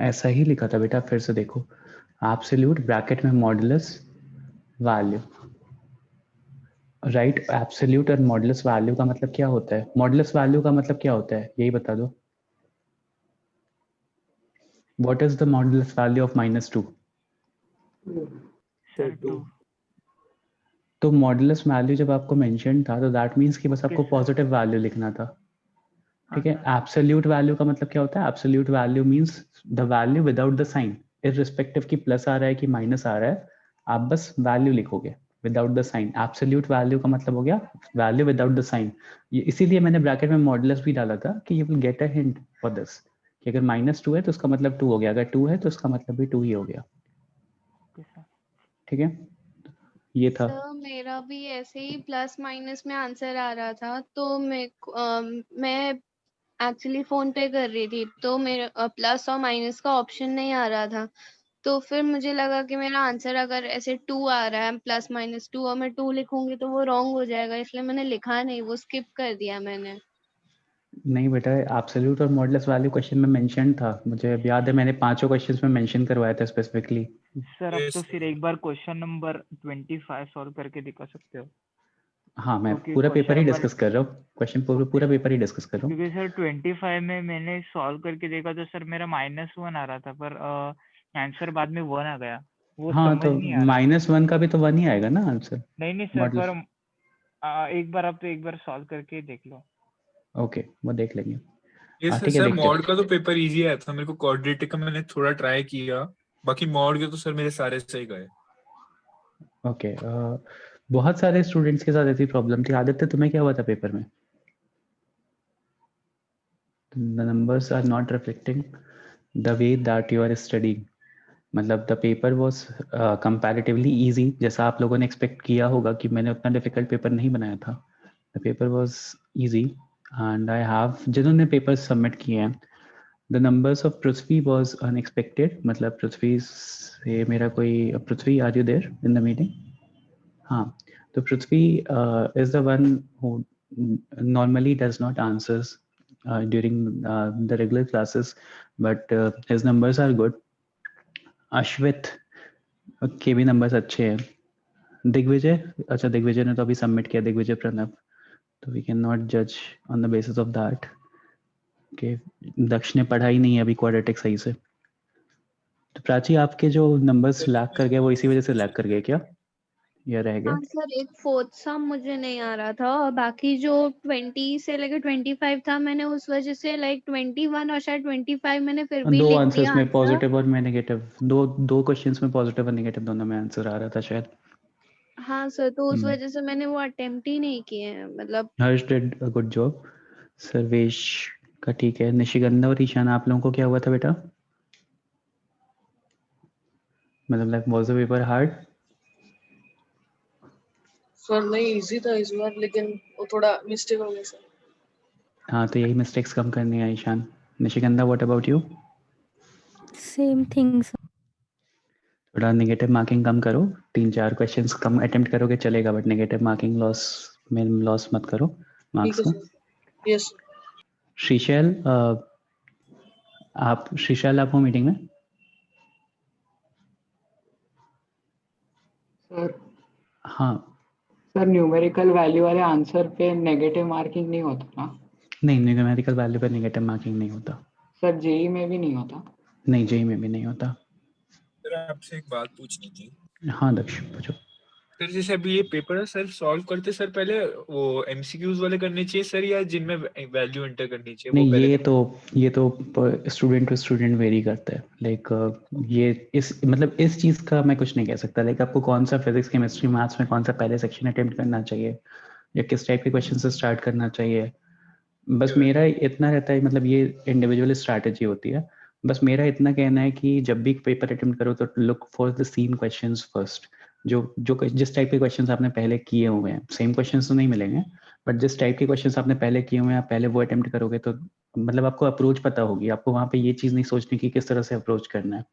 ऐसा ही लिखा था बेटा, फिर से देखो, एब्सोल्यूट ब्रैकेट में मॉडुलस वैल्यू, राइट। एब्सोल्यूट और मॉडुलस वैल्यू का मतलब क्या होता है? मॉडुलस वैल्यू का मतलब क्या होता है, यही बता दो। What is the modulus value of -2? Sir 2। तो मॉडुलस वैल्यू जब आपको मेंशन था तो दैट मीन्स कि बस आपको पॉजिटिव वैल्यू लिखना था, ठीक है। एब्सोल्यूट वैल्यू का मतलब क्या होता है? Absolute value means the value without the sign, irrespective की प्लस आ रहा है कि माइनस आ रहा है, आप बस वैल्यू लिखोगे without the sign. Absolute value का मतलब हो गया वैल्यू विदाउट द साइन। इसीलिए मैंने ब्रैकेट में मॉडुलस भी डाला था कि you will get a hint for this, कि अगर -2 है तो उसका मतलब 2 हो गया, अगर 2 है तो उसका मतलब भी 2 ही हो गया, ठीक है। ये था। सर मेरा भी ऐसे ही प्लस माइनस में आंसर आ रहा था, तो मैं एक्चुअली फोन पे कर रही थी, तो मेरा प्लस और माइनस का ऑप्शन नहीं आ रहा था। तो फिर मुझे लगा कि मेरा आंसर अगर ऐसे 2 आ रहा है, +-2, और मैं 2 लिखूंगी तो वो रॉन्ग हो जाएगा, इसलिए मैंने लिखा नहीं, वो स्किप कर दिया मैंने। नहीं बेटा, एब्सोल्यूट और मॉडुलस वैल्यू क्वेश्चन में मेंशन था, मुझे अब याद है, मैंने पांचों क्वेश्चंस में मेंशन करवाया था स्पेसिफिकली। सर अब तो फिर एक बार क्वेश्चन नंबर 25 सॉल्व करके दिखा सकते हो? हाँ, मैं क्योंकि पूरा पेपर क्वेश्चन ही नंबर, डिस्कस कर रहा हूँ, क्वेश्चन पूरा पेपर ही डिस्कस कर रहा हूँ। क्योंकि सर 25 में मैंने सॉल्व करके देखा तो सर मेरा -1 आ रहा था, पर आंसर बाद में 1 आ गया, वो हाँ, समझ तो नहीं आ रहा। -1 का भी तो 1 ही आएगा ना आंसर। नहीं सर, पर मॉडुलस, एक बार, अब तो एक बार सॉल्व करके देख लो। ओके, वो देख लेंगे। ये ठीक है, सर देखते मॉड हैं। का तो पेपर इजी आया था मेरे को, क्वाड्रेटिक का मैंने थोड़ा ट्राई किया, बाकी मॉड के तो सर मेरे सारे सही गए। ओके, बहुत सारे स्टूडेंट्स के साथ ऐसी प्रॉब्लम थी। आदित्य, तुम्हें क्या हुआ था पेपर में? The numbers are not reflecting the way that you are studying, मतलब the paper was comparatively easy, जैसा आप लोगों ने एक्सपेक्ट किया होगा कि मैंने उतना डिफिकल्ट पेपर नहीं बनाया था। The paper was easy and I have, जिन्होंने पेपर सबमिट किए हैं, the numbers of Prithvi was unexpected, मतलब पृथ्वी से मेरा कोई, Prithvi are you there in the meeting? हाँ, तो Prithvi is the one who normally does not answers during the regular classes, but his numbers are good. अश्वित के भी नंबर्स अच्छे हैं। दिग्विजय, अच्छा दिग्विजय ने तो अभी सबमिट किया, दिग्विजय प्रणव, तो वी कैन नॉट जज on the basis of that कि दक्ष ने पढ़ा ही नहीं है अभी क्वाड्रेटिक सही से। तो प्राची, आपके जो नंबर्स लैग कर गए वो इसी वजह से लैग कर गए क्या, या रह गए? हाँ सर, एक फोर्थ सम मुझे नहीं आ रहा था, और बाकी जो 20 से लेकर 25 था, मैंने उस वजह से लाइक 21 और शायद 25 मैंने फिर भी दो लिख आंसर्स दिया में आंसर। पॉजिटिव और में नेगेटिव, दो क्वेश्चंस में पॉजिटिव और नेगेटिव दोनों में आंसर आ रहा था शायद। हाँ सर, तो उस वजह से मैंने वो अटेम्प्ट ही नहीं किए हैं, मतलब। Harsh did a good job. Sarvesh का ठीक है। निशिगंधा और ईशान, आप लोगों को क्या हुआ था बेटा? मतलब like was the paper hard? Sir नहीं, इजी था इस बार, लेकिन वो थोड़ा मिस्टेक हो गया सर। हाँ, तो यही मिस्टेक्स कम करनी है Ishan. Nishigandha, what about you? Same thing sir. थोड़ा नेगेटिव मार्किंग कम करो, 3-4 क्वेश्चंस कम अटेम्प्ट करोगे चलेगा, बट नेगेटिव मार्किंग लॉस में लॉस मत करो ठीक मार्क्स है को। सर। यस श्रीशैल, आप हो मीटिंग में? सर हाँ। सर न्यूमेरिकल वैल्यू वाले आंसर पे नेगेटिव मार्किंग नहीं होता ना? नहीं, न्यूमेरिकल वैल्यू पर नेगेटिव मार्किंग नहीं होता। सर जेई में भी नहीं होता? नहीं, जेई में भी नहीं होता। सर आपसे एक बात पूछनी थी। हाँ दक्ष, पूछो। सर जैसे अभी ये पेपर है सर, सॉल्व करते सर पहले वो एमसीक्यूज वाले करने चाहिए सर, या जिनमें वैल्यू एंटर करनी चाहिए वो नहीं, पहले? ये तो स्टूडेंट टू स्टूडेंट वेरी करता है, लाइक ये इस चीज़ का मैं कुछ नहीं कह सकता, लाइक आपको कौन सा फिजिक्स केमिस्ट्री मैथ्स में कौन सा पहले सेक्शन अटेम्प्ट करना चाहिए, या किस टाइप के क्वेश्चन से स्टार्ट करना चाहिए। बस मेरा इतना रहता है, मतलब ये इंडिविजुअल स्ट्रैटेजी होती है। बस मेरा इतना कहना है कि जब भी पेपर अटेम्प्ट करो तो look for the same questions first. जो जो जिस टाइप के क्वेश्चंस आपने पहले किए हुए हैं, सेम क्वेश्चंस तो नहीं मिलेंगे, बट जिस टाइप के क्वेश्चंस आपने पहले किए हुए हैं, आप पहले वो अटेम्प्ट करोगे तो मतलब आपको अप्रोच पता होगी, आपको वहाँ पे ये चीज़ नहीं सोचनी कि किस तरह से अप्रोच करना है,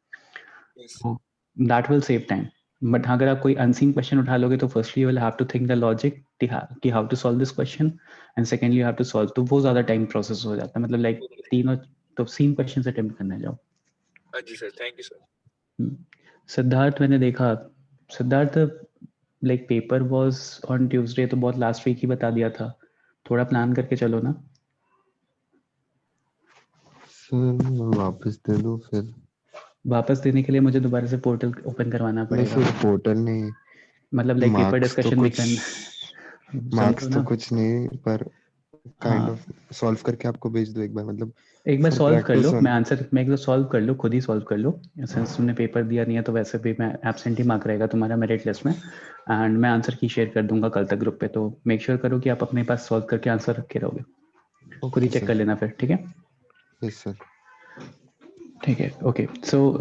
that will save time. But अगर आप कोई अनसीन क्वेश्चन उठा लोगे तो firstly you will have to think the logic कि how to solve this question, and secondly you have to solve, तो वो ज़्यादा टाइम प्रोसेस हो जाता है, मतलब लाइक तीनों, तो सेम क्वेश्चन अटेम्प्ट करने जाओ। हाँ जी sir, thank you sir. Siddharth, मैंने देखा Siddharth like paper was on Tuesday, तो बहुत लास्ट वीक ही बता दिया था, थोड़ा प्लान करके चलो ना। सर वापस दे दो फिर। वापस देने के लिए मुझे दोबारा से पोर्टल ओपन करवाना नहीं पड़ेगा, सर, पोर्टल नहीं, मतलब लाइक पेपर मार्क्स तो डिस्कशन भी कुछ करना। सुन मार्क्स लो तो ना, कुछ नहीं, पर काइंड हाँ ऑफ सॉल्व करके आपको भेज दो एक बार, मतलब एक बार फॉर सॉल्व कर लो, प्रैक्टिस मैं ऑन। आंसर मैं एक बार सॉल्व कर लो, खुद ही सॉल्व कर लो, सिंस तुमने पेपर दिया नहीं है तो वैसे भी मैं एब्सेंट ही मार्क रहेगा तुम्हारा मेरिट लिस्ट में, एंड मैं आंसर की शेयर कर दूंगा कल तक ग्रुप पे, तो मेक श्योर करो कि आप अपने पास सॉल्व करके आंसर रखे रहोगे, खुद ही ओके चेक कर सर। लेना फिर, ठीक है? Yes sir. ठीक है, ओके। सो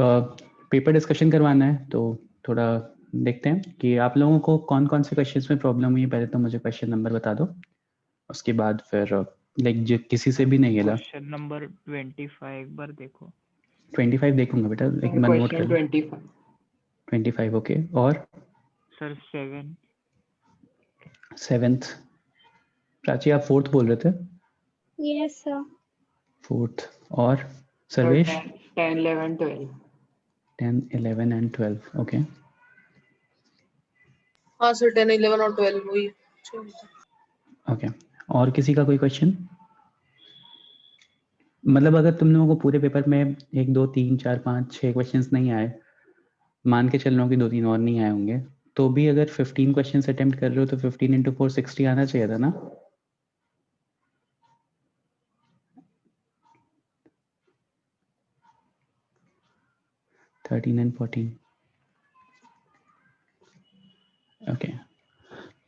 पेपर डिस्कशन करवाना है, तो थोड़ा देखते हैं कि आप लोगों को कौन कौन से क्वेश्चंस में प्रॉब्लम हुई है। पहले तो मुझे क्वेश्चन नंबर बता दो, उसके बाद फिर लाइक जो किसी से भी नहीं हिला। क्वेश्चन नंबर 25 एक बार देखो। 25 देखूंगा बेटा, एक बार नोट कर क्वेश्चन लो। 25। 25 ओके, और सर 7। 7th, प्राची आप 4th बोल रहे थे? Yes, sir. 4th, और सर्वेश? 10, 11, 12। 10, 11 and 12 okay. हाँ सर 10, 11 और 12 वही। ओके, और किसी का कोई क्वेश्चन? मतलब अगर तुम लोगों को पूरे पेपर में 1 2 3 4 5 6 क्वेश्चंस नहीं आए, मान के चल रहा हूँ कि 2 3 और नहीं आए होंगे, तो भी अगर 15 क्वेश्चंस अटेम्प्ट कर रहे हो तो 15 इंटू 4 60 आना चाहिए था ना? Thirteen and 14 okay.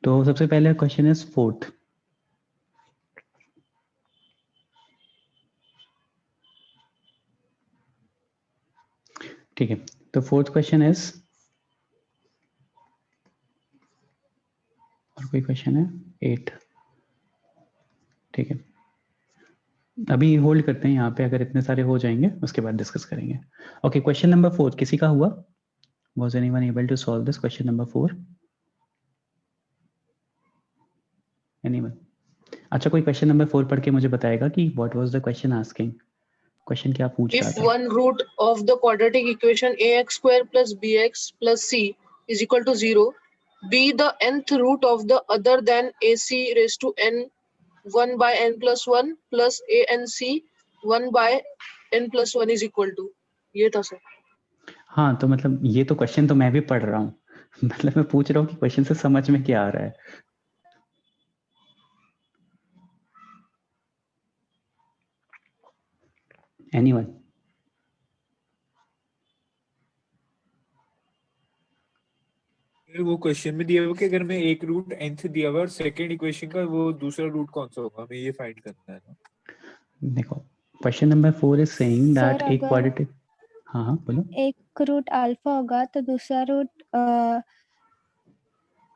तो सबसे पहले क्वेश्चन इज 4th। ठीक है, तो 4th क्वेश्चन इज, और कोई क्वेश्चन है? 8। ठीक है, अभी होल्ड करते हैं यहाँ पे, अगर इतने सारे हो जाएंगे उसके बाद डिस्कस करेंगे। ओके, क्वेश्चन नंबर 4 किसी का हुआ? Was anyone able to solve this question number 4? Anyone? अच्छा, कोई क्वेश्चन नंबर 4 पढ़ के मुझे बताएगा कि what was the question asking? Question क्या पूछ रहा If था? one root of the quadratic equation ax square plus bx plus c is equal to 0, be the nth root of the other than ac raised to n 1 by n plus 1 plus anc 1 by n plus 1 is equal to, ये था sir. हाँ, तो मतलब ये तो question तो मैं भी पढ़ रहा हूँ मतलब मैं पूछ रहा हूँ कि क्वेश्चन से समझ में क्या आ रहा है। Anyone? वो क्वेश्चन में दिया हुआ कि अगर मैं एक रूट nth दिया हुआ और सेकंड इक्वेशन का वो दूसरा रूट कौन सा होगा, हमें ये फाइंड करना है ना। देखो, question number 4 is saying sir that एक अगर क्वाड्रेटिक, हाँ हाँ बोलो। एक रूट अल्फा होगा तो दूसरा root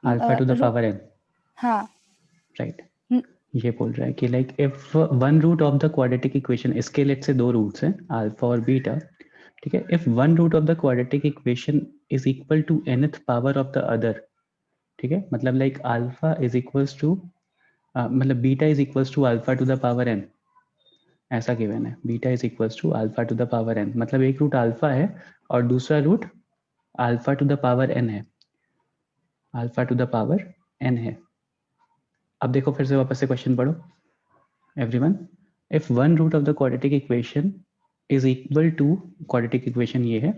alpha to the root, power n, हाँ। राइट। ये बोल रहा है कि like if one root of the quadratic equation, इसके लेट से 2 रूट्स हैं अल्फा और बीटा, ठीक है। If one root of the quadratic equation is equal to nth power of the other, ठीक है, मतलब like alpha is equals to, मतलब beta is equals to alpha to the power n, ऐसा given है। Beta is equals to alpha to the power n, मतलब एक root alpha है और दूसरा root alpha to the power n है, alpha to the power n है। अब देखो फिर से वापस से क्वेश्चन पढ़ो everyone. If one root of the quadratic equation is equal to, quadratic equation ये है,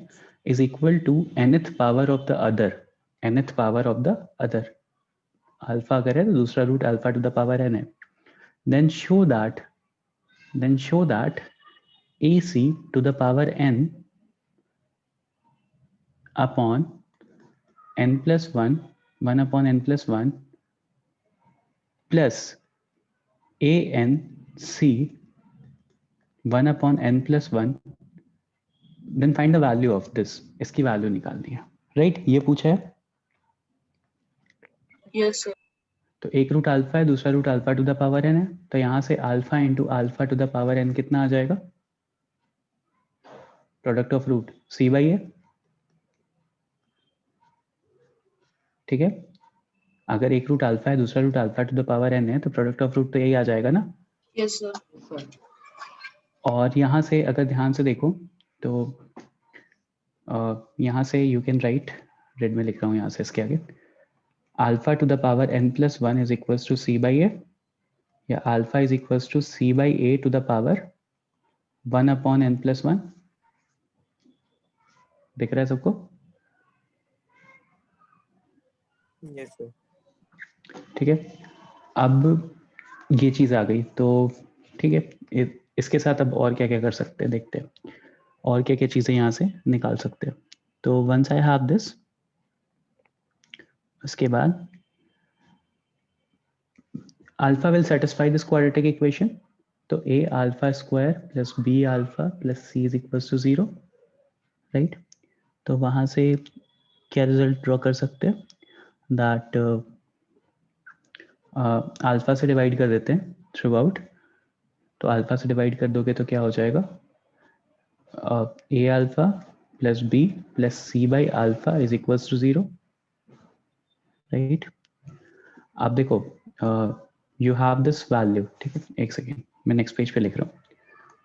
is equal to nth power of the other, nth power of the other, alpha अगर है तो दूसरा root alpha to the power n है, then show that ac to the power n upon n plus 1, 1 upon n plus 1 plus anc 1 upon n plus 1, then find the value of this, इसकी value निकालनी है, right? ये पूछा है। Yes sir. तो एक root alpha है, दूसरा root alpha to the power n है, तो यहां से alpha into alpha to the power n कितना आ जाएगा? Product of root c by a, ठीक है। अगर एक रूट अल्फा है, दूसरा root alpha to the power n है, तो प्रोडक्ट ऑफ रूट तो यही आ जाएगा ना। Yes sir. और यहाँ से अगर ध्यान से देखो तो यहाँ से यू कैन राइट, रेड में लिख रहा हूँ यहाँ से इसके आगे, alpha to the power n plus 1 is equals to c by a, या alpha is equals to c by a to the power 1 upon n plus 1। दिख रहा है सबको? Yes sir. ठीक है, अब ये चीज़ आ गई तो ठीक है, इसके साथ अब और क्या क्या कर सकते हैं देखते हैं, और क्या क्या चीज़ें यहाँ से निकाल सकते हैं। तो वंस आई हैव दिस, उसके बाद alpha will satisfy this quadratic equation, तो a alpha square plus b alpha plus c is equals to 0, right. तो वहाँ से क्या रिजल्ट ड्रॉ कर सकते हैं, दैट अल्फा से डिवाइड कर देते हैं थ्रू आउट, तो अल्फा से डिवाइड कर दोगे तो क्या हो जाएगा, a alpha plus b plus c by alpha is equals to 0, right. अब देखो यू हैव दिस वैल्यू, ठीक है, एक सेकेंड मैं नेक्स्ट पेज पे लिख रहा हूँ,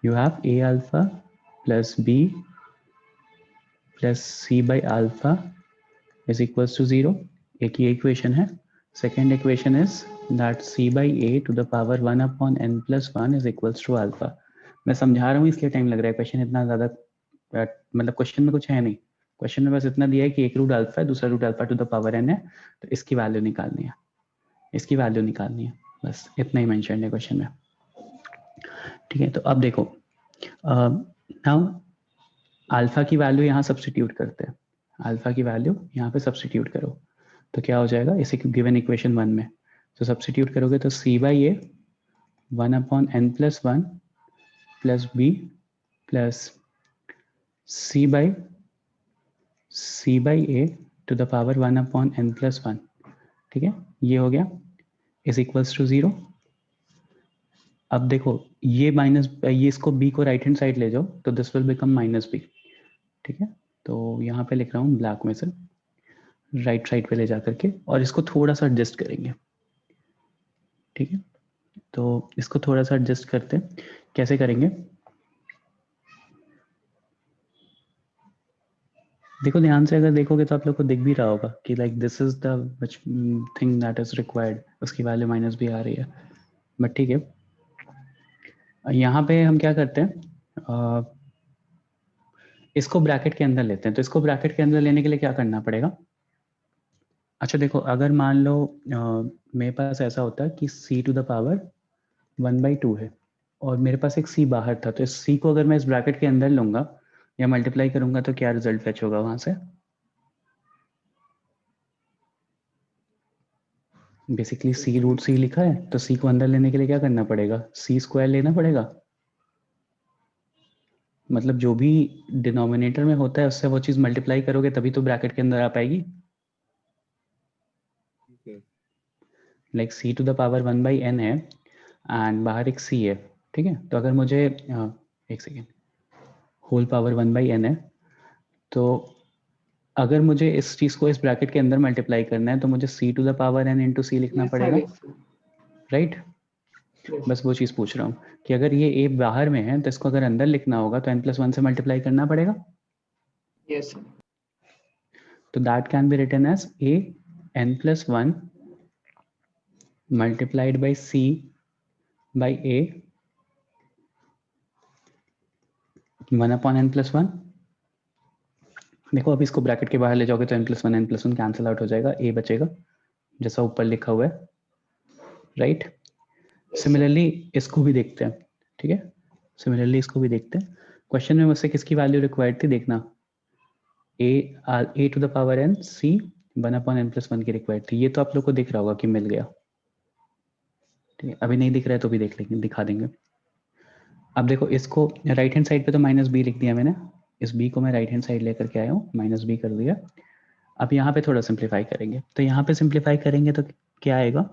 you have a alpha plus b plus c by alpha is equals to 0, एक ये इक्वेशन है। Second equation is that c by a to the power 1 upon n plus 1 is equals to alpha. मैं समझा रहा हूँ इसलिए time लग रहा है, क्वेश्चन इतना ज़्यादा मतलब क्वेश्चन में कुछ है नहीं, क्वेश्चन में बस इतना दिया है कि एक रूट अल्फा है, दूसरा root alpha to the power n है, तो इसकी वैल्यू निकालनी है, इसकी वैल्यू निकालनी है, बस इतना ही मेंशन है क्वेश्चन में। ठीक है, तो अब देखो नाउ अल्फा की वैल्यू यहाँ सब्स्टिट्यूट करते हैं, अल्फा की वैल्यू यहाँ पे सब्स्टिट्यूट करो तो क्या हो जाएगा इसे गिवन इक्वेशन 1 में, तो सब्स्टिट्यूट करोगे तो c by a 1 upon n plus 1 plus b plus c by a to the power 1 upon n plus 1, ठीक है, ये हो गया इज इक्वल्स टू 0। अब देखो ये माइनस, ये इसको b को राइट हैंड साइड ले जाओ तो this will become minus b, ठीक है। तो यहाँ पे लिख रहा हूँ ब्लैक में से, राइट साइड पे ले जा करके, और इसको थोड़ा सा एडजस्ट करेंगे, ठीक है। तो इसको थोड़ा सा एडजस्ट करते हैं, कैसे करेंगे, देखो ध्यान से अगर देखोगे तो आप लोग को दिख भी रहा होगा कि like this is the thing that is required, उसकी वैल्यू माइनस भी आ रही है, बट ठीक है। यहाँ पे हम क्या करते हैं, इसको ब्रैकेट के अंदर लेते हैं, तो इसको ब्रैकेट के अंदर लेने के लिए क्या करना पड़ेगा, अच्छा देखो अगर मान लो मेरे पास ऐसा होता है कि c टू द पावर 1/2 है और मेरे पास एक c बाहर था, तो इस c को अगर मैं इस ब्रैकेट के अंदर लूंगा या मल्टीप्लाई करूंगा तो क्या रिजल्ट फेच होगा वहां से, बेसिकली c रूट c लिखा है तो c को अंदर लेने के लिए क्या करना पड़ेगा, c स्क्वायर लेना पड़ेगा, मतलब जो भी डिनोमिनेटर में होता है उससे वो चीज मल्टीप्लाई करोगे तभी तो ब्रैकेट के अंदर आ पाएगी, like c to the power 1/n है एंड बाहर एक c है, ठीक है। तो अगर मुझे एक सेकेंड, होल पावर 1/n है, तो अगर मुझे इस चीज को इस ब्रैकेट के अंदर मल्टीप्लाई करना है तो मुझे c to the power n into c लिखना Yes, sir, पड़ेगा, yes, sir. राइट। Yes. बस वो चीज पूछ रहा हूँ कि अगर ये a बाहर में है तो इसको अगर अंदर लिखना होगा तो n+1 से मल्टीप्लाई करना पड़ेगा, Yes, sir. तो that can be written as a n+1 multiplied by c by a 1 upon n+1। देखो अब इसको ब्रैकेट के बाहर ले जाओगे तो n+1 कैंसिल आउट हो जाएगा, a बचेगा जैसा ऊपर लिखा हुआ है, राइट। सिमिलरली इसको भी देखते हैं, ठीक है, सिमिलरली इसको भी देखते हैं। क्वेश्चन में मुझसे किसकी वैल्यू रिक्वायर्ड थी देखना, a to the power n c 1 upon n+1 की रिक्वायर्ड थी, ये तो आप लोग को दिख रहा होगा कि मिल गया, ठीक है। अभी नहीं दिख रहा है तो भी देख लेंगे, दिखा देंगे। अब देखो इसको राइट हैंड साइड पे तो माइनस बी लिख दिया मैंने, इस b को मैं राइट हैंड साइड लेकर के आया हूँ, माइनस बी कर दिया। अब यहाँ पे थोड़ा सिंप्लीफाई करेंगे, तो यहाँ पे सिंप्लीफाई करेंगे तो क्या आएगा,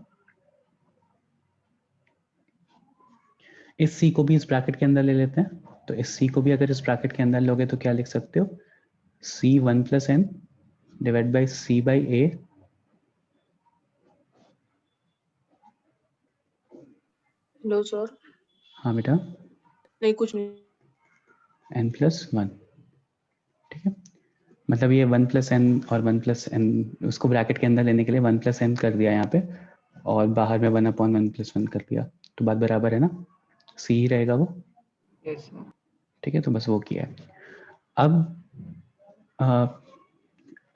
इस c को भी इस ब्रैकेट के अंदर ले लेते हैं, तो इस c को भी अगर इस ब्रैकेट के अंदर लोगे तो क्या लिख सकते हो, c 1 + n divide by c by a hello sir. हाँ बेटा नहीं कुछ नहीं। n+1, ठीक है। मतलब ये 1 + n और 1 + n उसको ब्रैकेट के अंदर लेने के लिए 1 + n कर दिया यहाँ पे और बाहर में 1/1 + 1 कर दिया, तो बात बराबर है ना, सी ही रहेगा वो। Yes sir. ठीक है, तो बस वो किया है। अब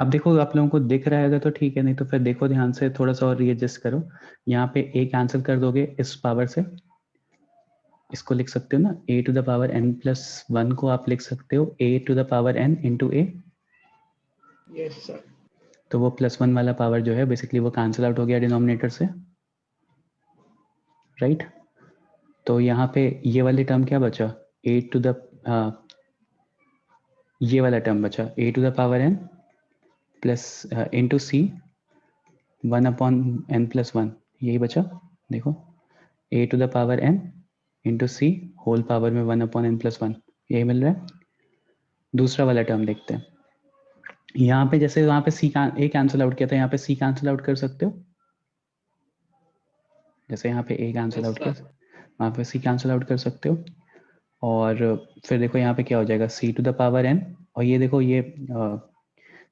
देखो आप लोगों को दिख रहा है तो ठीक है, नहीं तो फिर देखो ध्यान से, थोड़ा सा और रीएडजस्ट करो। यहाँ पे a कैंसिल कर दोगे इस पावर से, इसको लिख सकते हो ना, a⁴n+1 को आप लिख सकते हो a⁴n × a, यस सर। तो वो +1 वाला पावर जो है बेसिकली वो कैंसिल आउट हो गया डिनोमिनेटर से, राइट। तो यहाँ पे ये वाली टर्म क्या बचा, ये वाला टर्म बचा a⁴n प्लस इंटू सी 1/n+1, यही बचा। देखो a⁴n इंटू सी होल पावर में 1/n+1, यही मिल रहा है। दूसरा वाला टर्म देखते हैं। यहाँ पे जैसे वहाँ पे a कैंसिल आउट किया था, यहाँ पे c कैंसिल आउट कर सकते हो। जैसे यहाँ पे a कैंसिल आउट किया, वहाँ पे c कैंसिल आउट कर सकते हो। और फिर देखो यहाँ पे क्या हो जाएगा, c⁴n, और ये देखो ये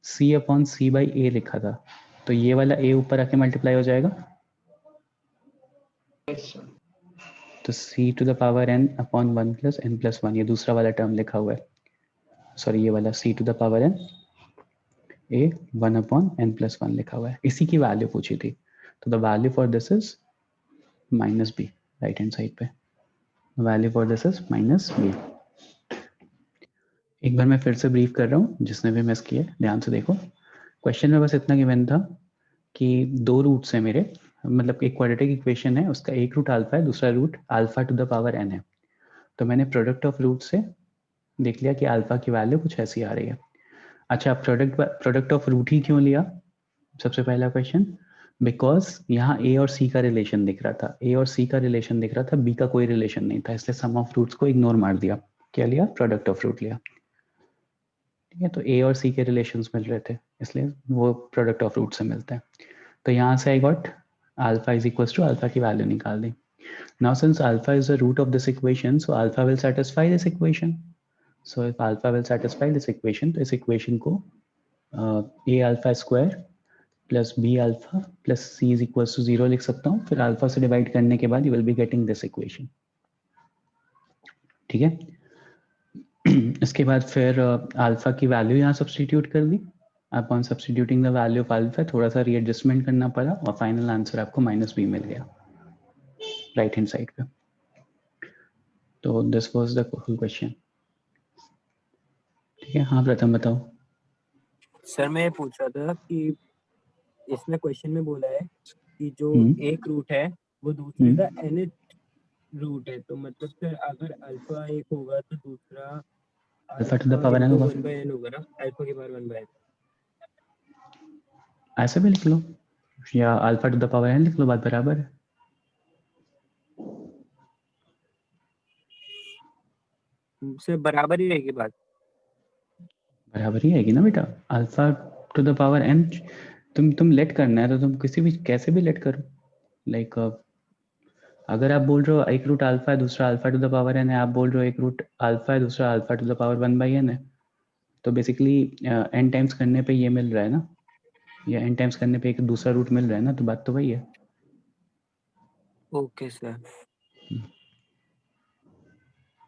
c/c/a लिखा था, तो ये वाला a ऊपर आके मल्टीप्लाई हो जाएगा, यस सर। तो c⁴n/1 + n+1, ये दूसरा वाला टर्म लिखा हुआ है, सॉरी ये वाला c⁴n a 1/n+1 लिखा हुआ है, इसी की वैल्यू पूछी थी। तो the value for this is -b, right hand side पे value for this is -b। एक बार मैं फिर से ब्रीफ कर रहा हूँ, जिसने भी मिस किया ध्यान से देखो। क्वेश्चन में बस इतना गिवन था कि 2 रूट्स है मेरे, मतलब एक क्वाड्रेटिक इक्वेशन है, उसका एक रूट अल्फा है, दूसरा रूट α⁴n है। तो मैंने प्रोडक्ट ऑफ रूट से देख लिया कि अल्फा की वैल्यू कुछ ऐसी आ रही है। अच्छा, प्रोडक्ट ऑफ रूट ही क्यों लिया, सबसे पहला क्वेश्चन, बिकॉज यहाँ a और c का रिलेशन दिख रहा था, a और c का रिलेशन दिख रहा था, b का कोई रिलेशन नहीं था, इसलिए सम ऑफ रूट्स को इग्नोर मार दिया। क्या लिया, प्रोडक्ट ऑफ रूट लिया। ठीक है, तो a और c के रिलेशंस मिल रहे थे, इसलिए वो प्रोडक्ट ऑफ रूट से मिलते हैं। तो यहाँ से I got alpha is equal to, alpha की वैल्यू निकाल दी। Now since alpha is the root of this equation, so alpha will satisfy this equation. So if alpha will satisfy this equation, तो इस इक्वेशन को a⁴² plus b⁴ plus c is equal to 0 लिख सकता हूँ। फिर alpha से divide करने के बाद you will be getting this equation. ठीक है, इसके बाद फिर अल्फा की वैल्यू यहाँ सब्सटीट्यूट कर दी। Upon substituting the value of alpha थोड़ा सा रीएडजस्टमेंट करना पड़ा और फाइनल आंसर आपको -b मिल गया राइट हैंड साइड पे। तो this was the whole question. ठीक है, हाँ प्रथम बताओ। सर मैं ये पूछ रहा था कि इसमें क्वेश्चन में बोला है कि जो एक रूट है वो दूसरे का nth रूट है, तो मतलब सर अगर अल्फा एक होगा तो दूसरा alpha to the power n होगा, 1/n होगा ना, अल्फा की पावर 1/n। ऐसे भी लिख लो या alpha to the power n लिख लो, बात बराबर है। सर बराबर ही रहेगी बात, बराबर ही आएगी ना बेटा, alpha to the power n तुम लेट करना है तो तुम किसी भी कैसे भी लेट करो। लाइक अगर आप बोल रहे हो एक रूट अल्फा है दूसरा alpha to the power n है, आप बोल रहे हो एक रूट अल्फा है दूसरा alpha to the power 1/n है, तो बेसिकली n टाइम्स करने पे ये मिल रहा है ना, या n टाइम्स करने पे एक दूसरा रूट मिल रहा है ना, तो बात तो वही है। Okay sir.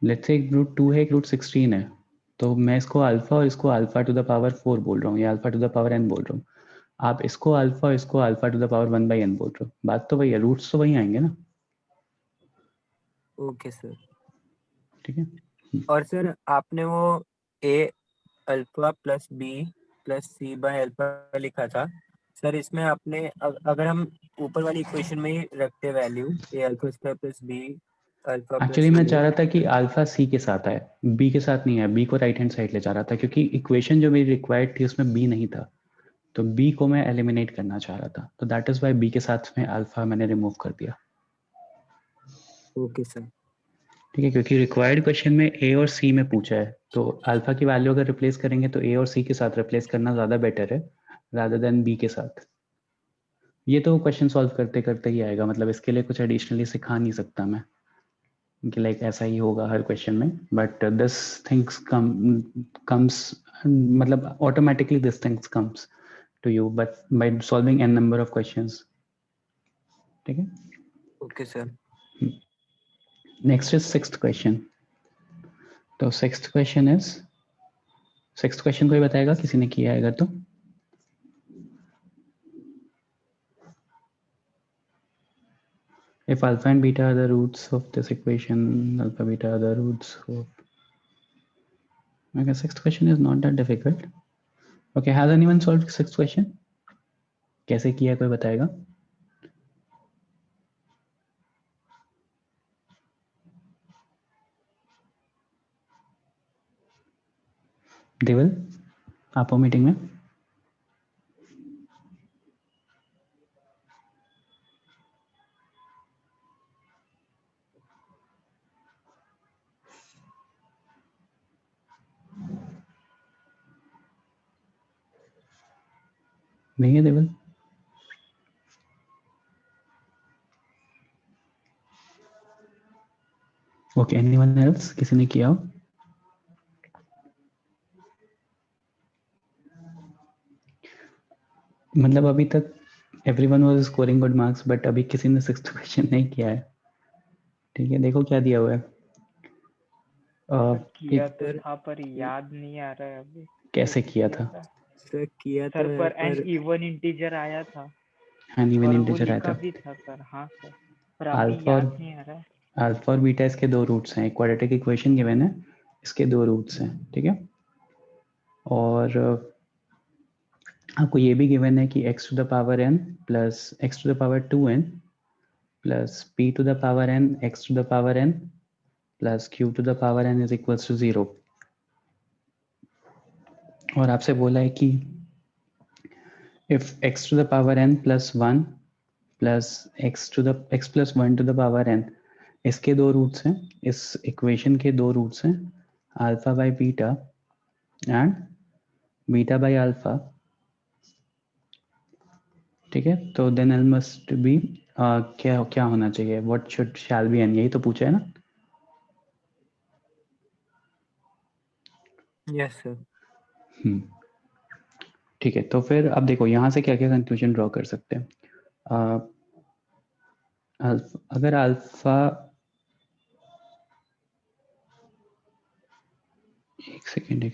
लेट्स से एक रूट 2 है एक रूट 16 है, तो मैं इसको अल्फा और इसको अल्फा टू द पावर 4 बोल रहा हूँ या alpha to the power n बोल रहा हूँ। आप इसको अल्फा और इसको alpha to the power 1/n बोल रहे हो, बात तो वही है, रूट्स तो वही आएंगे ना। Okay sir. ठीक है, और सर आपने वो a⁴ plus b plus c/α लिखा था सर, इसमें आपने अगर हम ऊपर वाली इक्वेशन में ही रखते value a⁴² plus b alpha plus actually मैं c, चाह रहा था कि अल्फा सी के साथ आए, बी के साथ नहीं है, बी को राइट हैंड साइड ले जा रहा था क्योंकि इक्वेशन जो मेरी रिक्वायर्ड थी उसमें बी नहीं था, तो बी को मैं एलिमिनेट करना चाह रहा था, तो दैट इज वाई बी के साथ में अल्फा मैंने रिमूव कर दिया। Okay sir. ठीक है, क्योंकि रिक्वायर्ड क्वेश्चन में ए और सी में पूछा है, तो अल्फा की वैल्यू अगर रिप्लेस करेंगे तो ए और सी के साथ रिप्लेस करना ज़्यादा बेटर है रादर देन बी के साथ। ये तो क्वेश्चन सॉल्व करते करते ही आएगा, मतलब इसके लिए कुछ एडिशनली सिखा नहीं सकता मैं। कि लाइक ऐसा ही होगा हर क्वेश्चन में, बट दिस थिंग्स कम्स मतलब automatically this things comes to you but by solving n number of questions. ठीक है. Okay sir. Next is sixth question. तो सिक्स्थ क्वेश्चन कोई बताएगा, किसी ने किया है तो? If alpha and beta are the roots of this equation, alpha beta are the roots of. Okay, sixth question is not that difficult. Okay, has anyone solved sixth question? कैसे किया कोई बताएगा? देवल, आप हो मीटिंग में? नहीं है देवल? ओके, एनीवन एल्स, किसी ने किया हो? मतलब अभी तक everyone was scoring good marks, but अभी किसी ने सिक्स्थ क्वेश्चन नहीं किया है. ठीक है, देखो क्या दिया हुआ है. किया तो था पर याद नहीं आ रहा है अभी. कैसे किया था? सर किया सर तो पर है, एन पर इवन इंटीजर आया था एन इवन और वो इंटीजर आया लिखा था. भी था सर. हाँ सर, पर अभी अल्फा याद नहीं आ रहा है. अल्फा और बीटा इसके दो रूट्स हैं. क्वाड्रेटिक इक्वेशन गिवन है, इसके दो रूट्स हैं. ठीक है. और आपको ये भी गिवन है कि x to the power n plus x to the power 2n plus p to the power n x to the power n plus q to the power n is equals to 0. और आपसे बोला है कि if x to the power n plus 1 plus x plus 1 to the power n, इसके दो roots हैं, इस equation के दो रूट्स हैं, alpha by beta and beta by alpha. ठीक है. तो देन एल मस्ट बी क्या होना चाहिए, what should shall be n, यही तो पूछा है ना? Yes sir. ठीक है. तो फिर अब देखो यहाँ से क्या क्या कंक्लूजन ड्रॉ कर सकते हैं. अगर अल्फा, एक सेकेंड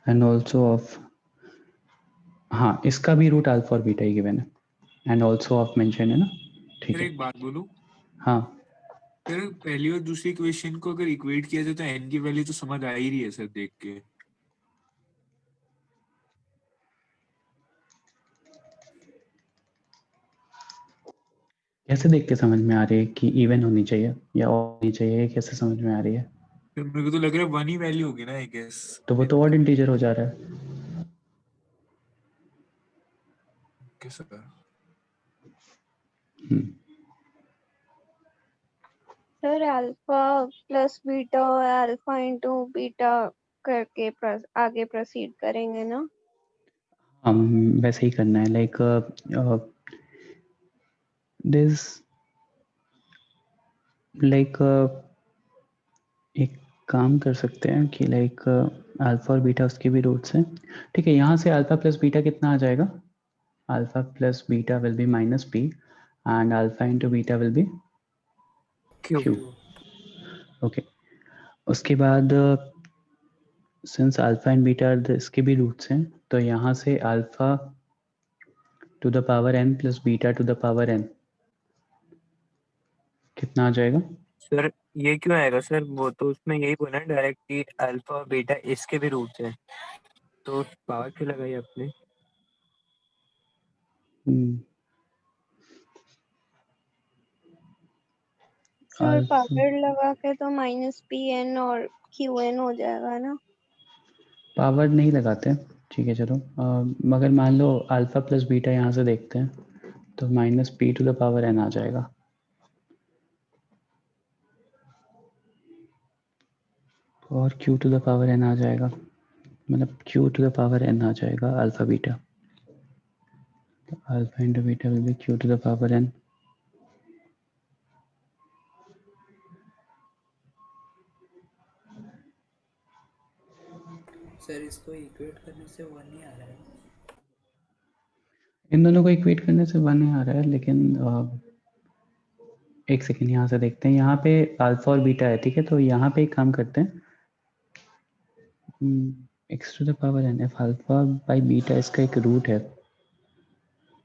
एंड ऑल्सो ऑफ, हाँ इसका भी रूट अल्फा और बीटा ही गिवन है एंड ऑल्सो ऑफ मेंशन है ना. ठीक सर है. एक बात बोलूं? हाँ सर पहली और दूसरी क्वेश्चन को अगर इक्वेट किया जाए तो n की वैल्यू तो समझ आ ही रही है सर देख के. कैसे देख के समझ में आ रही है कि इवन होनी चाहिए या ऑड होनी चाहिए, कैसे समझ में आ रही है? सर मेरे को तो लग रहा है 1 ही वैल्यू होगी ना आई गेस. तो वो तो ऑड इंटीजर हो जा रहा है. Okay sir. Sir alpha plus beta और अल्फा इंटू बीटा करके आगे प्रोसीड करेंगे ना? हम वैसे ही करना है. लाइक दिस लाइक एक काम कर सकते हैं कि लाइक अल्फा और बीटा उसके भी रूट्स हैं. ठीक है. यहाँ से अल्फा प्लस बीटा कितना आ जाएगा? Alpha plus beta will B minus P and alpha into beta will B Q. Okay. उसके बाद सिंस अल्फा एंड बीटा इसके भी रूट्स हैं, तो यहाँ से alpha to the power n plus beta to the power n कितना आ जाएगा? सर ये क्यों आएगा सर? वो तो उसमें यही बोला डायरेक्ट कि अल्फा और बीटा इसके भी रूट्स हैं, तो पावर क्यों लगाई आपने? सर पावर लगा के तो माइनस पी एन और क्यू एन हो जाएगा ना? पावर नहीं लगाते. ठीक है चलो. मगर मान लो अल्फा प्लस बीटा यहाँ से देखते हैं तो minus p to the power n आ जाएगा. और q to the power n आ जाएगा, मतलब q to the power n आ जाएगा alpha beta. Alpha into beta will be q to the power n sir इसको इक्वेट करने से 1 ही आ रहा है। इन दोनों को इक्वेट करने से 1 ही आ रहा है, लेकिन एक सेकेंड यहाँ से देखते हैं। यहाँ पे अल्फा और बीटा है, ठीक है। तो यहाँ पे एक काम करते हैं, x to the power n, if alpha by beta इसका एक रूट है,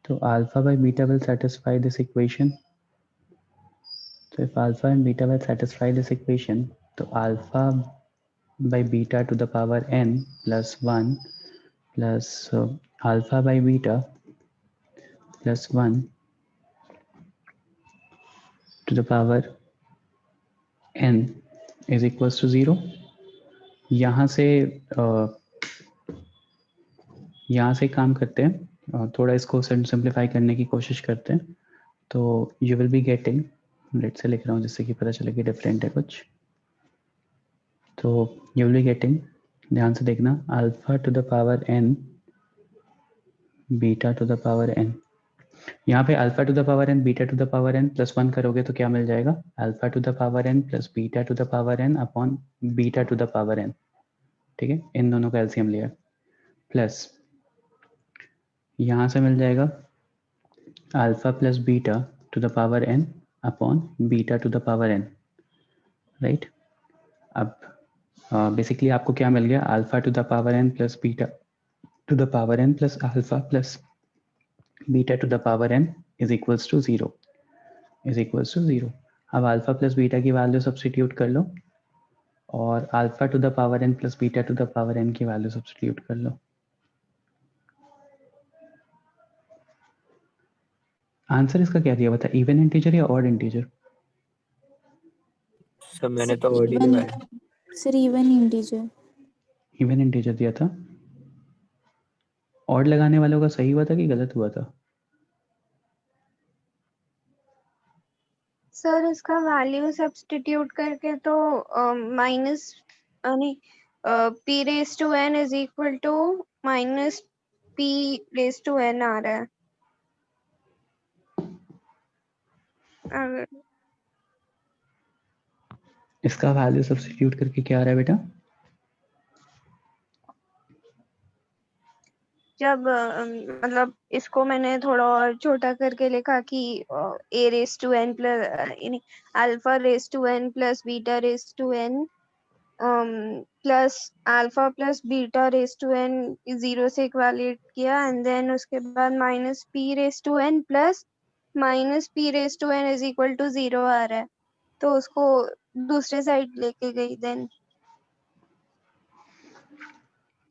तो alpha by beta will satisfy this equation. So if alpha and beta will satisfy this equation, तो alpha by beta to the power n plus 1 plus alpha by beta plus 1 to the power n is equals to 0. यहाँ से काम करते हैं, थोड़ा इसको simplify करने की कोशिश करते हैं। तो you will be getting, let से लिख रहा हूँ जिससे कि पता चले कि डिफरेंट है कुछ। तो यू विल बी गेटिंग, ध्यान से देखना, alpha to the power n beta to the power n। यहाँ पे alpha to the power n beta to the power n plus 1 करोगे तो क्या मिल जाएगा? Alpha to the power n plus beta to the power n upon beta to the power n, ठीक है। इन दोनों का एलसीएम लिया, प्लस यहाँ से मिल जाएगा alpha plus beta to the power n upon beta to the power n, right. अब बेसिकली आपको क्या मिल गया? Alpha to the power n plus beta to the power n plus alpha plus beta to the power n is equals to 0, is equals to 0। अब alpha plus beta की value substitute कर लो और alpha to the power n plus beta to the power n की value substitute कर लो। Answer इसका क्या दिया हुआ था? इवन इंटीजर या ऑड इंटीजर? सर मैंने तो ऑड ही लगाया। Sir even integer. Even integer दिया था। ऑड लगाने वालों का सही हुआ था कि गलत हुआ था? सर इसका वैल्यू सब्स्टिट्यूट करके तो माइनस यानी p raise to n is equal to minus p raise to n आ रहा है। अगर इसका वैल्यू सब्स्टिट्यूट करके क्या आ रहा है बेटा? जब मतलब इसको मैंने थोड़ा और छोटा करके लिखा कि a raise to n plus यानी alpha raise to n plus beta raise to n plus alpha plus beta raise to n 0 से इक्वालेट किया एंड देन उसके बाद minus p raise to n plus minus p raise to n is equal to 0 आ रहा है, तो उसको दूसरे साइड लेके गई then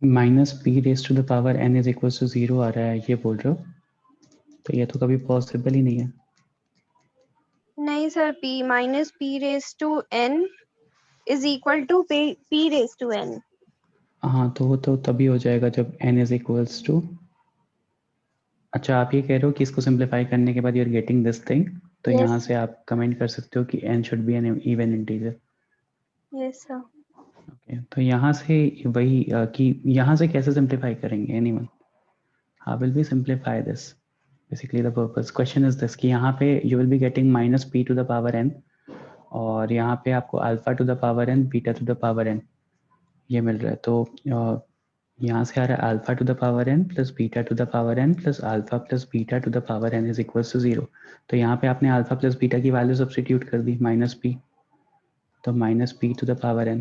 minus p raise to the power n is equal to 0 आ रहा है, ये बोल रहे हो? तो ये तो कभी पॉसिबल ही नहीं है। नहीं sir, p minus p raise to n is equal to p raise to n। हाँ, तो वो तो तभी हो जाएगा जब n इज इक्वल्स टू, अच्छा आप ये कह रहे हो कि इसको सिंप्लीफाई करने के बाद you are getting this thing, तो Yes. यहाँ से आप कमेंट कर सकते हो कि n should be an even integer. Yes sir. Okay, तो यहाँ से वही कि यहाँ से कैसे सिंप्लीफाई करेंगे? Anyone? How will be simplify this? Basically the purpose question is this कि यहाँ पे you will be getting minus p to the power n और यहाँ पे आपको alpha to the power n beta to the power n ये मिल रहा है। तो यहाँ से आ रहा है alpha to the power n plus beta to the power n plus alpha plus beta to the power n is equal to 0। तो यहाँ पे आपने अल्फा प्लस बीटा की वैल्यू सब्स्टिट्यूट कर दी, माइनस p, तो minus p to the power n,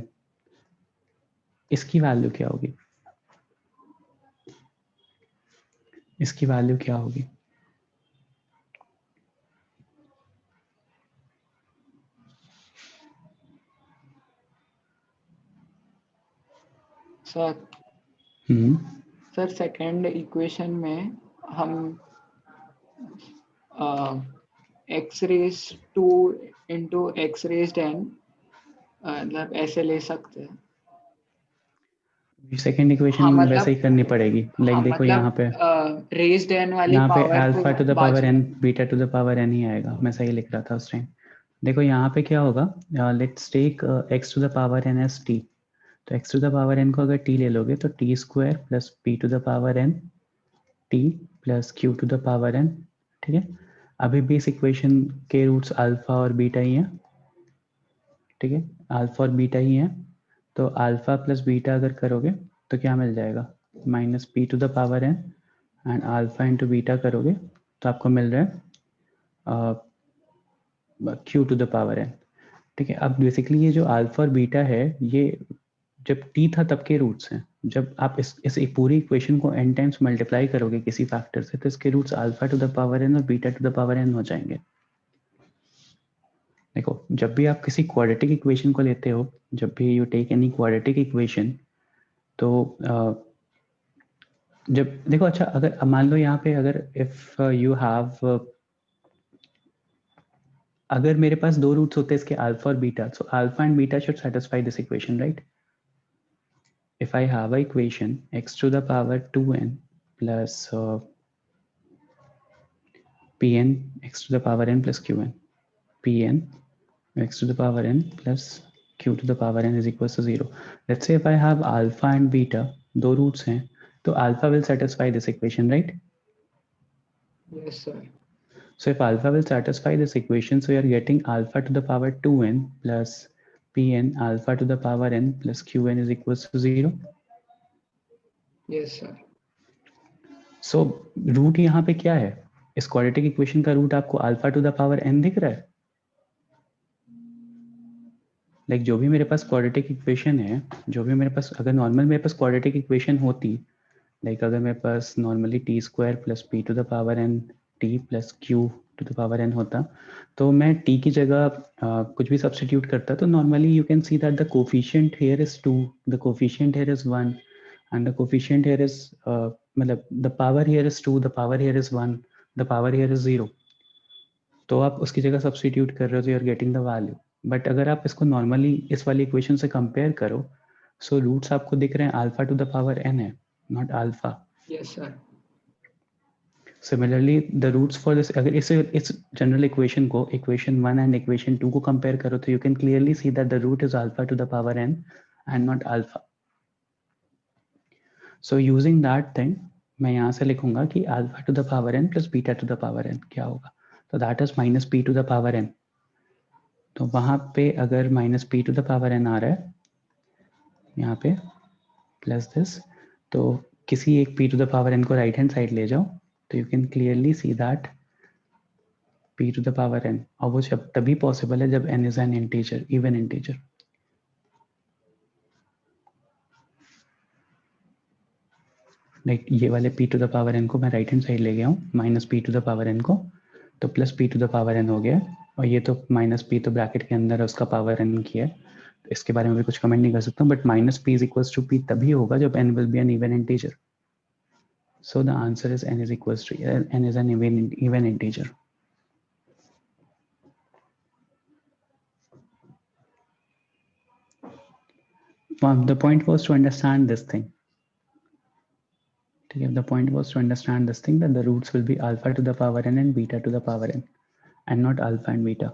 इसकी value क्या होगी? इसकी वैल्यू क्या होगी? सर सर सेकंड इक्वेशन में हम x raise to into x raise n मतलब ऐसे ले सकते हैं। सेकेंड इक्वेशन हाँ, वैसे ही करनी पड़ेगी। लाइक हाँ, देखो यहाँ पे रेज्ड n वाली यहाँ पे power alpha to the power n beta to the power n ही आएगा। मैं सही लिख रहा था उस टाइम। देखो यहाँ पे क्या होगा, let's take x to the power n as t। तो x to the power n को अगर t ले लोगे तो t square plus p to the power n t plus q to the power n, ठीक है। अभी भी इस इक्वेशन के रूट्स अल्फा और बीटा ही हैं, ठीक है, अल्फा और बीटा ही हैं। तो अल्फा प्लस बीटा अगर करोगे तो क्या मिल जाएगा, minus p to the power n and alpha into beta करोगे तो आपको मिल रहा है q to the power n. ठीक है, अब बेसिकली ये जो अल्फा और बीटा है ये जब टी था तब के रूट्स हैं। जब आप इस एक पूरी इक्वेशन को n टाइम्स मल्टीप्लाई करोगे किसी फैक्टर से तो इसके roots alpha to the power n और beta to the power n हो जाएंगे। देखो जब भी आप किसी क्वाड्रेटिक इक्वेशन को लेते हो, जब भी you take any quadratic equation, तो जब देखो अच्छा अगर मान लो यहाँ पे अगर इफ यू हैव अगर मेरे पास दो रूट्स होते हैं इसके अल्फा और beta, so alpha and beta should satisfy this equation, right? If I have a equation x to the power 2n plus pn x to the power n plus qn, pn x to the power n plus q to the power n is equals to 0. Let's say if I have alpha and beta, दो roots हैं, तो alpha will satisfy this equation, right? Yes, sir. So if alpha will satisfy this equation, so you are getting alpha to the power 2n plus pn alpha to the power n plus qn is equals to 0. Yes, sir. So root यहाँ पे क्या है, इस quadratic equation का root आपको alpha to the power n दिख रहा है? लाइक जो भी मेरे पास क्वाड्रेटिक इक्वेशन है, जो भी मेरे पास अगर नॉर्मल मेरे पास क्वाड्रेटिक इक्वेशन होती, लाइक अगर मेरे पास normally t square plus p to the power n t plus q to the power n होता, तो मैं टी की जगह कुछ भी सब्स्टिट्यूट करता, तो normally you can see that the coefficient here is 2, the coefficient here is 1 and the coefficient here is मतलब the power here is 2, the power here is 1, the power here is 0. तो आप उसकी जगह substitute कर रहे हो तो you are getting the value. But अगर आप इसको नॉर्मली इस वाली इक्वेशन से कंपेयर करो, सो रूट्स आपको दिख रहे हैं alpha to the power n है, not alpha. Yes, sir. Similarly the roots for this, अगर इस जनरल इक्वेशन को इक्वेशन 1 एंड इक्वेशन 2 को कंपेयर करो तो you can clearly see that the root is alpha to the power n and not alpha. So using that thing, मैं यहाँ से लिखूंगा कि alpha to the power n plus beta to the power n क्या होगा, तो that is minus p to the power n। तो वहाँ पे अगर minus p to the power n आ रहा है यहाँ पे plus this, तो किसी एक p to the power n को right hand side ले जाओ तो you can clearly see that p to the power n, और वो जब तभी possible है जब n is an integer, even integer। Like ये वाले p to the power n को मैं राइट हैंड साइड ले गया हूँ, minus p to the power n को, तो plus p to the power n हो गया, और ये तो माइनस p तो ब्रैकेट के अंदर है उसका पावर n किया है, तो इसके बारे में भी कुछ कमेंट नहीं कर सकता, but minus p is equals to p तभी होगा जब n will be an even integer. So the answer is n is equals to n is an even integer. The point was to understand this thing. The point was to understand this thing, that the roots will be alpha to the power n and beta to the power n and not alpha and beta.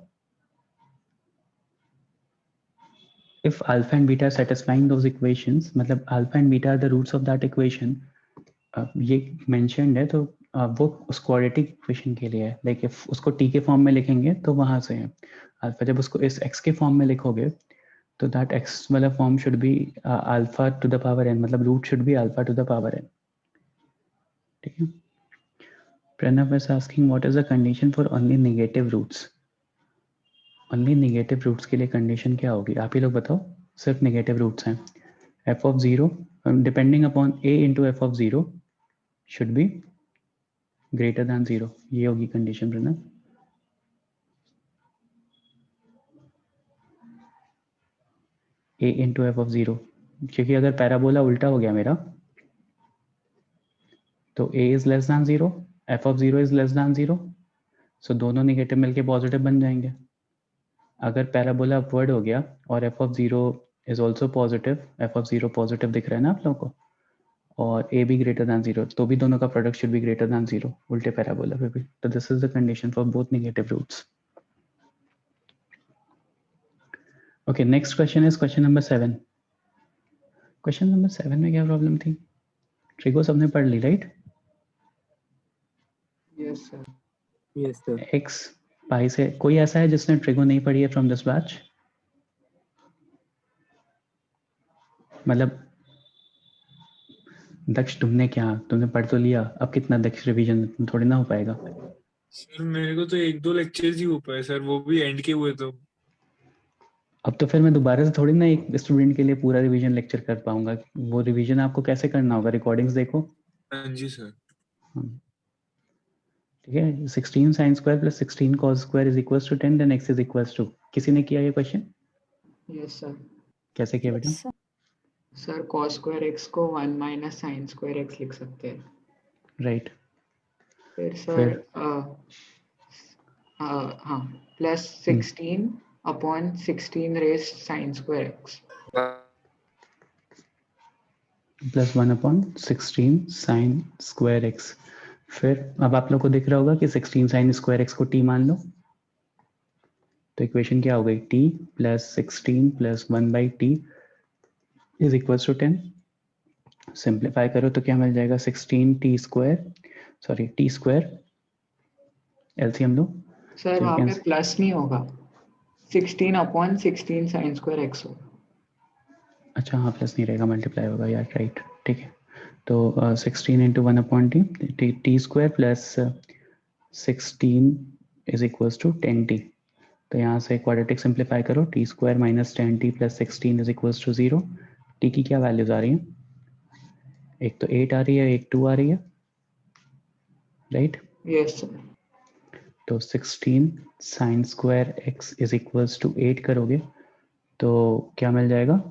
If alpha and beta are satisfying those equations, मतलब alpha and beta are the roots of that equation, ये mentioned है, तो वो उस quadratic equation के लिए है। Like if उसको t के फॉर्म में लिखेंगे तो वहां से है alpha, जब उसको इस x के फॉर्म में लिखोगे तो that x वाला form should be alpha to the power n, मतलब root should be alpha to the power n। ठीक है, Pranav is asking what is the condition for only negative roots। only negative roots के लिए condition क्या होगी, आप ही लोग बताओ। सिर्फ नेगेटिव रूट्स हैं, f of 0 depending upon a into f of 0 should be greater than 0, ये होगी condition Pranav. a into f of 0, क्योंकि अगर पैराबोला उल्टा हो गया मेरा तो a is less than 0, f of 0 is less than 0, सो दोनों नेगेटिव मिलके पॉजिटिव बन जाएंगे। अगर पैराबोला अपवर्ड हो गया और f of 0 is also positive, f of 0 positive दिख रहा है ना आप लोगों को, और a भी ग्रेटर दैन 0, तो भी दोनों का product should be greater than 0 उल्टे पैराबोला पे भी। तो this is the condition for both negative roots. Okay, next question is question number 7। Question number 7 में क्या प्रॉब्लम थी, ट्रिगो सबने पढ़ ली right? Yes, sir. Yes, sir. x pi से, कोई ऐसा है जिसने ट्रिगो नहीं पढ़ी है फ्रॉम दिस बैच? मतलब दक्ष तुमने पढ़ तो लिया, अब कितना दक्ष रिवीजन थोड़ी ना हो पाएगा। सर मेरे को तो 1-2 लेक्चर्स ही हो पाए सर, वो भी एंड के हुए तो। अब तो फिर मैं दोबारा से थोड़ी ना एक स्टूडेंट के लिए पूरा रिवीजन लेक्चर कर पाऊंगा। वो रिवीजन आपको कैसे करना होगा, रिकॉर्डिंग्स देखो। हाँ जी सर। ठीक है, 16 sin square plus 16 cos square is equals to 10, then x is equals to, किसी ने किया ये क्वेश्चन? Yes sir. कैसे किया बेटा? सर cos स्क्वायर x को 1 माइनस साइन स्क्वायर x लिख सकते हैं। राइट। फिर सर हाँ plus 16 upon 16 raise sine square x plus 1 upon 16 sine square x. फिर अब आप लोग को दिख रहा होगा कि 16 साइन स्क्वायर एक्स को t मान लो, तो इक्वेशन क्या हो गई? t plus 16 plus 1 by t is equal to 10। Simplify करो तो क्या मिल जाएगा? 16 t square, sorry t square, LCM लो। सर वहाँ पे प्लस नहीं होगा, 16 अपॉन 16 साइन स्क्वायर x होगा। अच्छा हाँ, प्लस नहीं रहेगा, मल्टीप्लाई होगा यार, राइट। ठीक है, तो 16 into 1 upon t, t square plus 16 is equals to 10t। तो यहाँ से क्वाड्रेटिक सिंप्लीफाई करो, t square minus 10t plus 16 is equals to 0। T की क्या वैल्यूज आ रही हैं? एक तो 8 आ रही है, एक 2 आ रही है, राइट? Yes sir. तो 16 sine square x is equals to 8 करोगे तो क्या मिल जाएगा?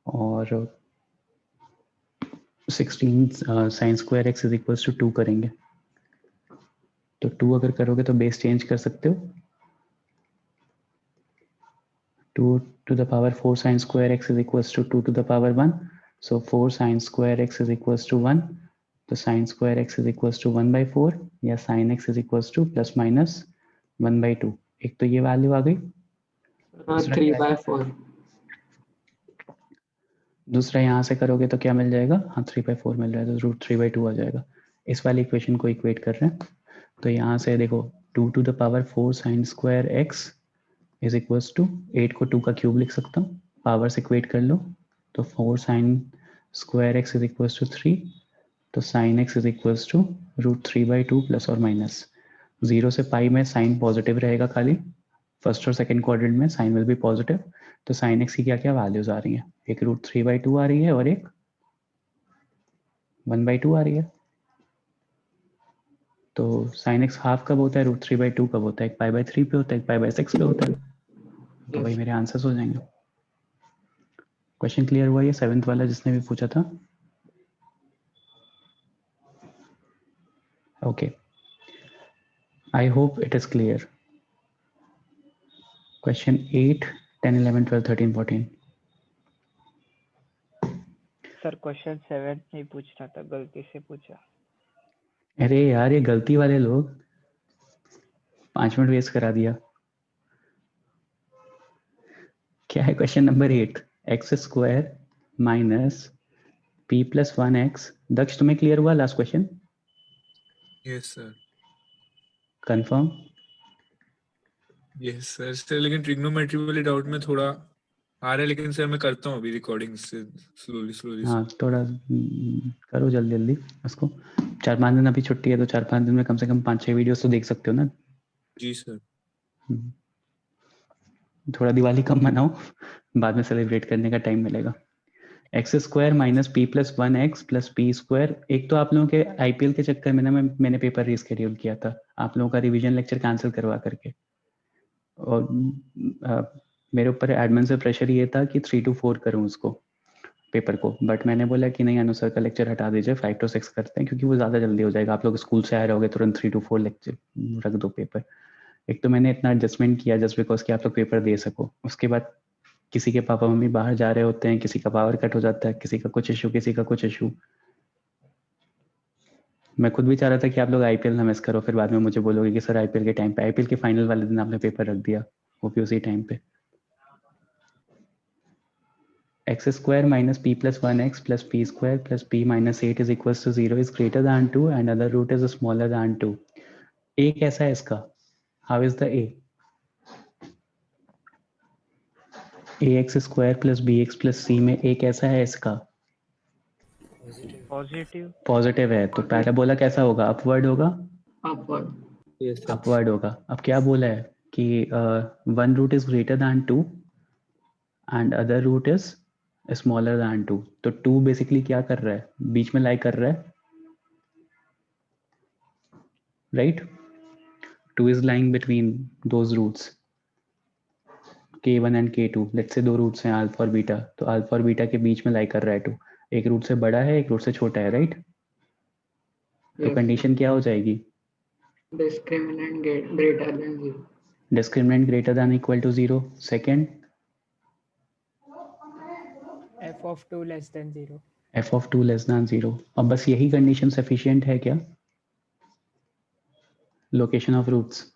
और 16 sine square x is equals to 2 करेंगे तो 2 अगर करोगे तो बेस चेंज कर सकते हो, 2 to the power 4 sin square x is equals to 2 to the power 1. So 4 sin square x is equals to 1. तो sin square x is equals to 1 by 4 या sin x is equals to plus minus 1 by 2। एक तो ये value आ गई, 3/4। दूसरा यहाँ से करोगे तो क्या मिल जाएगा? हाँ 3/4 मिल रहा है, तो रूट 3/2 आ जाएगा। इस वाली इक्वेशन को इक्वेट कर रहे हैं, तो यहाँ से देखो 2 to the power 4 sin square x is equals to 8 को 2 का क्यूब लिख सकता हूँ, पावर्स इक्वेट कर लो तो 4 sine square x is equals to 3, तो sine x is equals to root 3/2 plus और माइनस 0 से पाई में साइन पॉजिटिव रहेगा, खाली फर्स्ट और सेकंड क्वाड्रेंट में साइन विल बी पॉजिटिव। तो साइन एक्स की क्या क्या वैल्यूज आ रही हैं? एक रूट 3/2 आ रही है और एक 1/2 आ रही है। तो साइन एक्स हाफ कब होता है, रूट 3/2 कब होता है? एक पाई/3 पे होता है, एक पाई/6 पे होता है। तो वही मेरे आंसर्स हो जाएंगे। क्वेश्चन क्लियर हुआ ये 7th वाला जिसने भी पूछा था? Okay, I hope it is clear. Question 8, 10, 11, 12, 13, 14। Sir question 7 नहीं पूछ रहा था, गलती से पूछा। अरे यार ये गलती वाले लोग 5 मिनट वेस्ट करा दिया। क्या है question number 8? X square minus p plus 1x। दक्ष तुम्हें क्लियर हुआ last question? Yes sir. Confirm? Yes sir. Sir लेकिन ट्रिग्नोमेट्री वाले डाउट में थोड़ा आ रहा है, लेकिन सर मैं करता हूँ अभी रिकॉर्डिंग से स्लोली। हाँ थोड़ा करो जल्दी जल्दी उसको। 4-5 दिन अभी छुट्टी है, तो 4-5 दिन में कम से कम 5-6 वीडियोस तो देख सकते हो ना? जी सर। थोड़ा दिवाली कम मनाओ, बाद में सेलिब्रेट करने का टाइम मिलेगा। X square minus p plus 1x plus p square. एक तो आप लोगों के आईपीएल के चक्कर में ना मैंने पेपर रीस्केड्यूल किया था आप लोगों का रिवीजन लेक्चर कैंसिल करवा करके, और मेरे ऊपर एडमिन से प्रेशर ये था कि 3 to 4 करूं उसको पेपर को, बट मैंने बोला कि नहीं अनु सर का लेक्चर हटा दीजिए, 5 to 6 करते हैं क्योंकि वो ज़्यादा जल्दी हो जाएगा। आप लोग स्कूल से आए रहोगे तुरंत 3 to 4 लेक्चर रख दो पेपर। एक तो मैंने इतना एडजस्टमेंट किया जस्ट बिकॉज कि आप लोग पेपर दे सको। उसके बाद किसी के पापा मम्मी बाहर जा रहे होते हैं, किसी का पावर कट हो जाता है, किसी का कुछ इशू, किसी का कुछ इशू। मैं खुद भी चाह रहा था कि आप लोग आईपीएल ना मिस करो, फिर बाद में मुझे बोलोगे कि सर आईपीएल के टाइम पे, आईपीएल के फाइनल वाले दिन आपने पेपर रख दिया, वो भी उसी टाइम पे। X square minus p plus 1x plus p square plus p minus 8 is equal to 0 is greater than 2 and other root is smaller than 2। A कैसा है इसका? How is the a? A x square plus b x plus c में a कैसा है इसका? Positive है तो parabola कैसा होगा? अपवर्ड होगा। अपवर्ड। Yes sir. अपवर्ड होगा। अब क्या बोला है कि one root is greater than 2 and other root is smaller than 2। तो 2 बेसिकली क्या कर रहा है? बीच में लाई कर रहा है, right? 2 is lying between those roots k1 and k2। Let's say दो रूट्स हैं अल्फा और बीटा, तो अल्फा और बीटा के बीच में लाई कर रहा है 2। एक रूट से बड़ा है, एक रूट से छोटा है, राइट? तो कंडीशन क्या हो जाएगी? Discriminant greater than 0। Discriminant greater than equal to 0। Second, f of 2 less than 0। f of 2 less than 0। अब बस यही कंडीशन सफिशिएंट है क्या? लोकेशन ऑफ रूट्स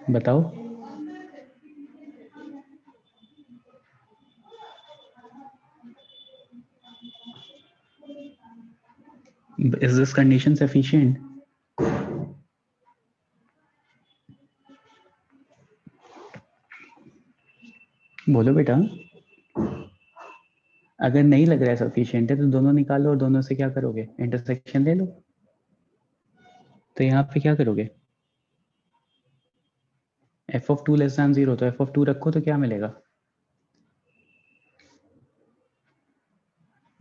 बताओ। Is this condition sufficient? बोलो बेटा। अगर नहीं लग रहा है सफिशिएंट है तो दोनों निकालो और दोनों से क्या करोगे? इंटरसेक्शन ले लो। तो यहाँ पे क्या करोगे? f of 2 लेस दैन 0, तो f of 2 रखो तो क्या मिलेगा?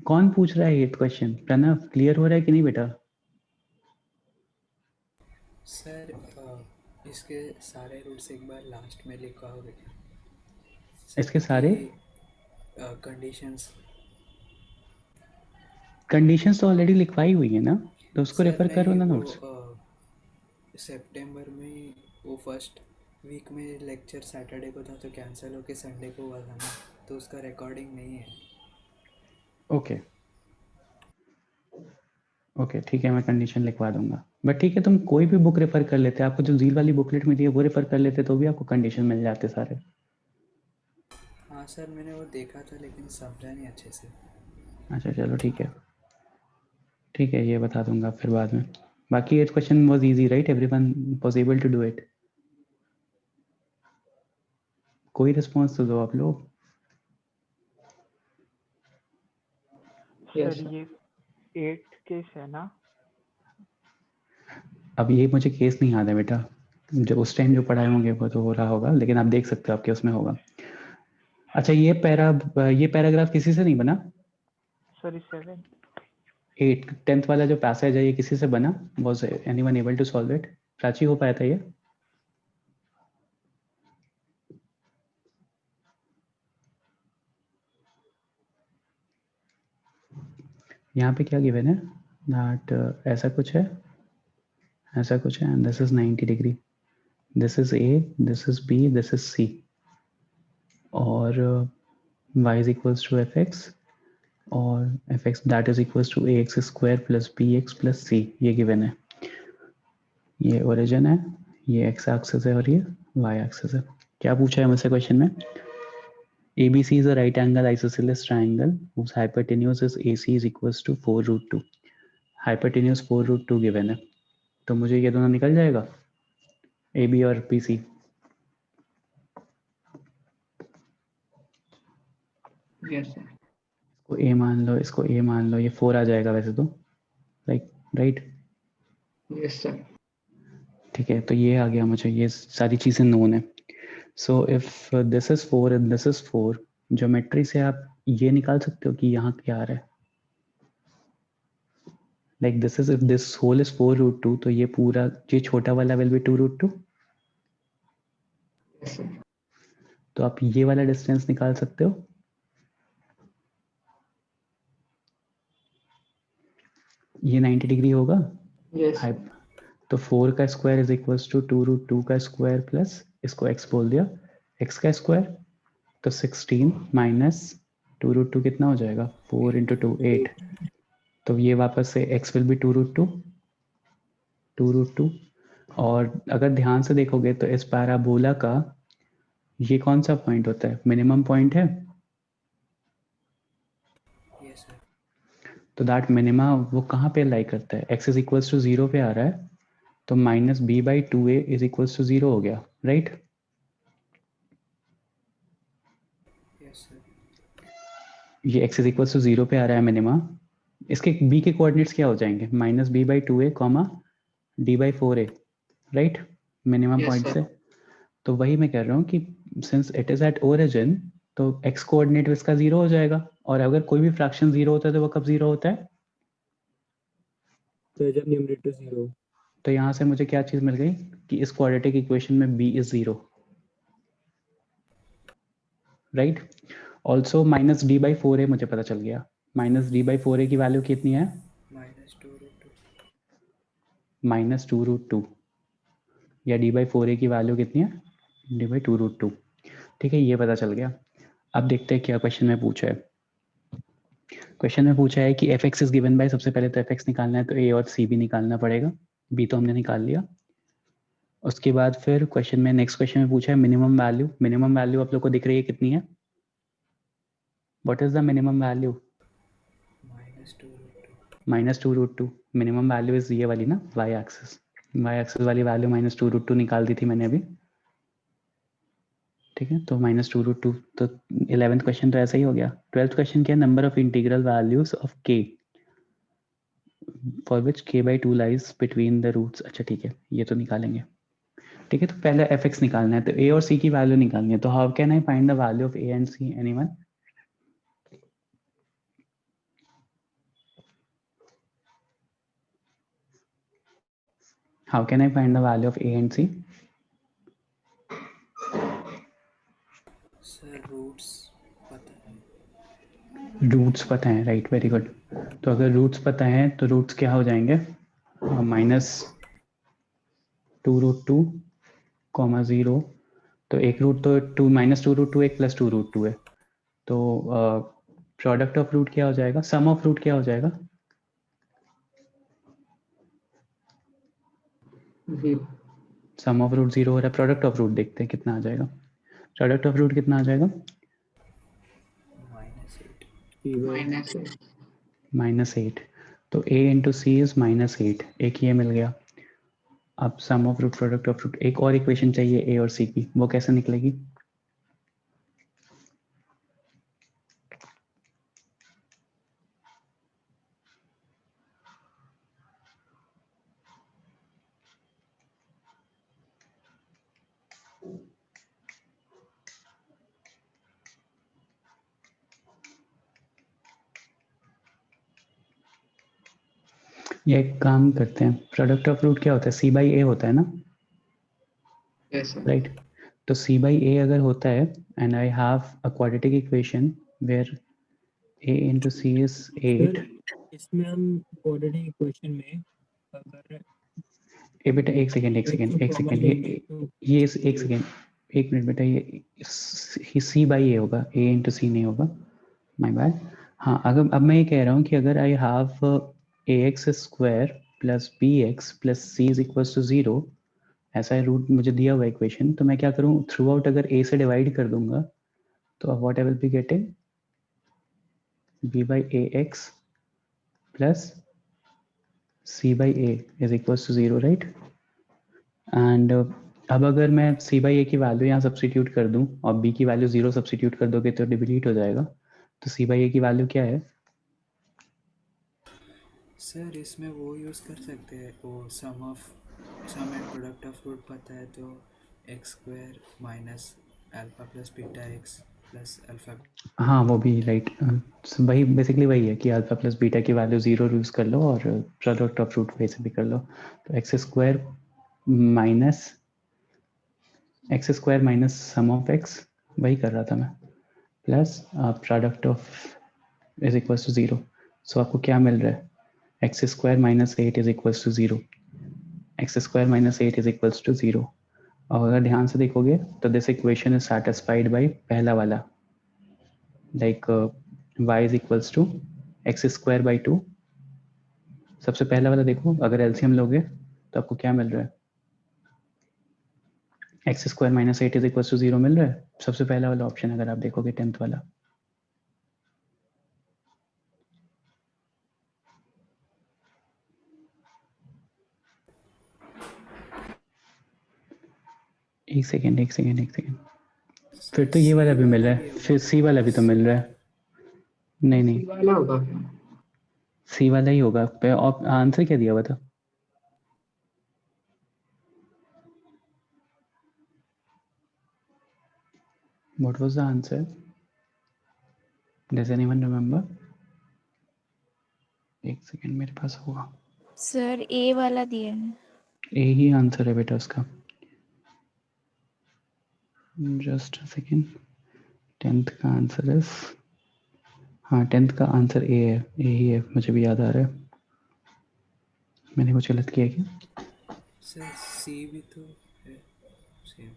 कौन पूछ रहा है ये क्वेश्चन? प्रणव, क्लियर हो रहा है कि नहीं बेटा? सर इसके सारे रूट्स एक बार लास्ट में लिखा होगा क्या? इसके सारे कंडीशंस तो ऑलरेडी लिखवाई हुई है ना, तो उसको रेफर करो ना नोट्स। सितंबर में वो फर्स्ट वीक में लेक्चर सैटरडे को था तो कैंसिल होके संडे को हुआ था ना, तो उसका रिकॉर्डिंग नहीं है। ओके ओके ठीक है, मैं कंडीशन लिखवा दूंगा। बट ठीक है, तुम कोई भी बुक रेफर कर लेते, आपको जो जील वाली बुकलेट मिली है वो रेफर कर लेते तो भी आपको कंडीशन मिल जाते सारे। हाँ सर, मैंने वो देखा था लेकिन समझा नहीं अच्छे से। अच्छा चलो ठीक है, ठीक है, ये बता दूंगा फिर बाद में। बाकी ये question was easy right? Everyone was able to do it? कोई रिस्पांस तो दो आप लोग। सर ये 8 केस है ना? अब ये मुझे केस नहीं याद है बेटा, जो उस टाइम जो पढ़ाए होंगे वो तो हो रहा होगा, लेकिन आप देख सकते हो आपके उसमें होगा। अच्छा ये पैराग्राफ किसी से नहीं बना? सॉरी 7 8 10th वाला जो पैसेज है ये किसी से बना? Was anyone able to solve it? Prachi हो पाया था ये? यहाँ पे क्या गिवन है? दैट ऐसा कुछ है, ऐसा कुछ है, and this is 90 degree, this is a, this is b, this is c, और y is equals to f x और f x that is equals to a x square plus b x plus c, ये given है। ये origin है, ये x axis है और ये वाई एक्सिस है। क्या पूछा है मुझसे क्वेश्चन में? ABC is a right angle isosceles triangle whose hypotenuse is AC is equals to 4 root 2. Hypotenuse 4 root 2 given है, तो मुझे ये दोनों निकल जाएगा, AB और BC। Yes sir. इसको A मान लो, इसको A मान लो, ये 4 आ जाएगा वैसे तो, राइट? Yes sir. ठीक है, तो ये आ गया मुझे, ये सारी चीज़ें नोन है। So if this is 4 and this is 4, geometry से आप ये निकाल सकते हो कि यहाँ क्या आ रहा है। Like this is, if this whole is 4 root 2, तो ये पूरा ये छोटा वाला विल बी 2 रूट 2। तो आप ये वाला डिस्टेंस निकाल सकते हो। ये 90 डिग्री होगा। यस। तो 4 का square is equals to 2 root 2 का स्क्वायर प्लस, इसको x बोल दिया, x का स्क्वायर, तो 16 माइनस 2 रूट 2 कितना हो जाएगा? 4 इंटू 2 8। तो ये वापस से x विल बी 2 रूट 2। और अगर ध्यान से देखोगे तो इस पैराबोला का ये कौन सा पॉइंट होता है? मिनिमम पॉइंट है। Yes sir. तो दैट मिनिमा वो कहाँ पे लाई करता है? x इज इक्वल्स टू 0 पे आ रहा है, तो minus b by 2a is equals to 0 हो गया, राइट? Yes sir. ये x इज इक्वल टू 0 पे आ रहा है मिनिमा, इसके b के कोऑर्डिनेट्स क्या हो जाएंगे, -b/2a, d/4a, right, minimum Yes, point sir. से। तो वही मैं कह रहा हूँ कि since it is at origin तो x कोऑर्डिनेट इसका 0 हो जाएगा, और अगर कोई भी फ्रैक्शन 0 होता है तो वो कब 0 होता है, तो जब न्यूमरेटर 0। तो यहाँ से मुझे क्या चीज मिल गई कि इस क्वाड्रेटिक इक्वेशन में b is 0, right. Also -d/4a मुझे पता चल गया, -d/4a की वैल्यू कितनी है, -2√2, या d/4a की वैल्यू कितनी है, d/2√2, ठीक है, ये पता चल गया। अब देखते हैं क्या क्वेश्चन में पूछा है। क्वेश्चन में पूछा है कि f(x) इज गिवन बाय, सबसे पहले तो f(x) निकालना है तो a और c भी निकालना पड़ेगा, b तो हमने निकाल लिया। उसके बाद फिर क्वेश्चन में, नेक्स्ट क्वेश्चन में पूछा है मिनिमम वैल्यू। मिनिमम वैल्यू आप लोग को दिख रही है कितनी है, what is the minimum value, -2√2। Minimum value is ये वाली ना, y एक्सिस, y एक्सिस वाली वैल्यू -2√2 निकाल दी थी मैंने अभी, ठीक है। तो -2√2, तो 11th क्वेश्चन तो ऐसा ही हो गया। 12th क्वेश्चन क्या है, number of integral values of k for which k/2 lies between the roots. अच्छा ठीक है, ये तो निकालेंगे, ठीक है। तो पहले f(x) निकालना है, तो a और c की वैल्यू निकालनी है। तो how can I find the value of a and c, anyone? How can I find the value of a and c? Sir roots पता है। रूट्स पता है, राइट, वेरी गुड। तो अगर रूट्स पता है तो रूट्स क्या हो जाएंगे, -2√2, 0। तो एक रूट तो -2√2 एक +2√2 है, तो प्रोडक्ट ऑफ रूट क्या हो जाएगा, सम ऑफ रूट क्या हो जाएगा, 0. सम ऑफ रूट 0 हो रहा है। प्रोडक्ट ऑफ रूट देखते हैं कितना आ जाएगा, प्रोडक्ट ऑफ रूट कितना आ जाएगा, -8 -8। तो a इंटू सी इज -8, एक ये मिल गया। अब sum of root, product of root, एक और इक्वेशन चाहिए a और c की, वो कैसे निकलेगी, ये एक काम करते हैं, प्रोडक्ट ऑफ रूट क्या होता है, c/a होता है ना, Yes, sir. राइट। तो c/a अगर होता है and I have a quadratic equation where a into c is 8। इसमें हम क्वाड्रेटिक इक्वेशन में अगर ए बेटा एक सेकेंड, ये एक सेकेंड, एक मिनट बेटा, ये c/a होगा, a into c नहीं होगा, माय बैड। हाँ, अगर अब मैं ये कह रहा हूँ कि अगर I have ax² plus bx plus c is equal to 0, ऐसा है रूट मुझे दिया हुआ इक्वेशन, तो मैं क्या करूँ, थ्रू आउट अगर a से डिवाइड कर दूंगा तो what I will be getting, b/ax plus c/a is equal to 0, right. And अब अगर मैं c/a की वैल्यू यहाँ सब्सटीट्यूट कर दूं और b की वैल्यू 0 सब्सटीट्यूट कर दोगे तो डिलीट हो जाएगा, तो c/a की वैल्यू क्या है, सर इसमें वो यूज़ कर सकते हैं, वो सम एंड प्रोडक्ट ऑफ रूट पता है तो x² minus alpha plus beta x plus alpha. हाँ वो भी राइट, वही बेसिकली वही है कि अल्फा प्लस बीटा की वैल्यू 0 यूज कर लो और प्रोडक्ट ऑफ रूट वैसे भी कर लो। तो x² minus sum of x, वही कर रहा था मैं, plus product of is equal to 0। So आपको क्या मिल रहा है, x² minus 8 is equal to 0, x² minus 8 is equal to 0। और अगर ध्यान से देखोगे तो this equation is satisfied by पहला वाला, like y is equals to x² by 2। सबसे पहला वाला देखो, अगर एलसीएम लोगे तो आपको क्या मिल रहा है, x² minus 8 is equals to 0 मिल रहा है, सबसे पहला वाला ऑप्शन अगर आप देखोगे 10th वाला। एक सेकेंड, फिर तो ये वाला भी मिल रहा है, फिर सी वाला भी तो मिल रहा है, नहीं सी नहीं, वाला होगा क्या? सी वाला ही होगा। और आंसर क्या दिया हुआ था? What was the answer? Does anyone remember? एक सेकेंड, मेरे पास होगा। सर ए वाला दिया है। ए ही आंसर है बेटा उसका। Just a second. 10th का आंसर है, हाँ 10th का आंसर ए है, ए ही है, मुझे भी याद आ रहा है। मैंने कुछ गलत किया क्या? सर सी भी तो है सेम।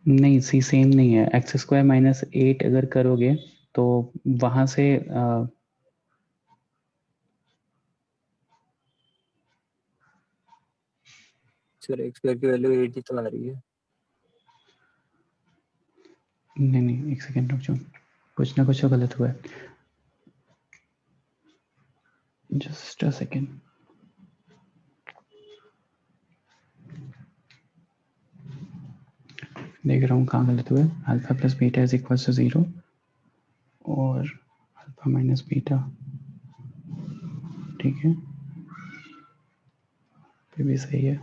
नहीं, सी सेम नहीं है। एक्स स्क्वायर माइनस 8 अगर करोगे तो वहां से सर एक्स स्क्वायर की वैल्यू 8 ही तो आ रही है। नहीं नहीं, एक सेकेंड रुक जाओ, कुछ ना कुछ तो गलत हुआ है। Just a second. देख रहा हूँ कहाँ गलत हुआ है। Alpha plus beta is equal to 0 और अल्फा माइनस बीटा, ठीक है, फिर भी सही है।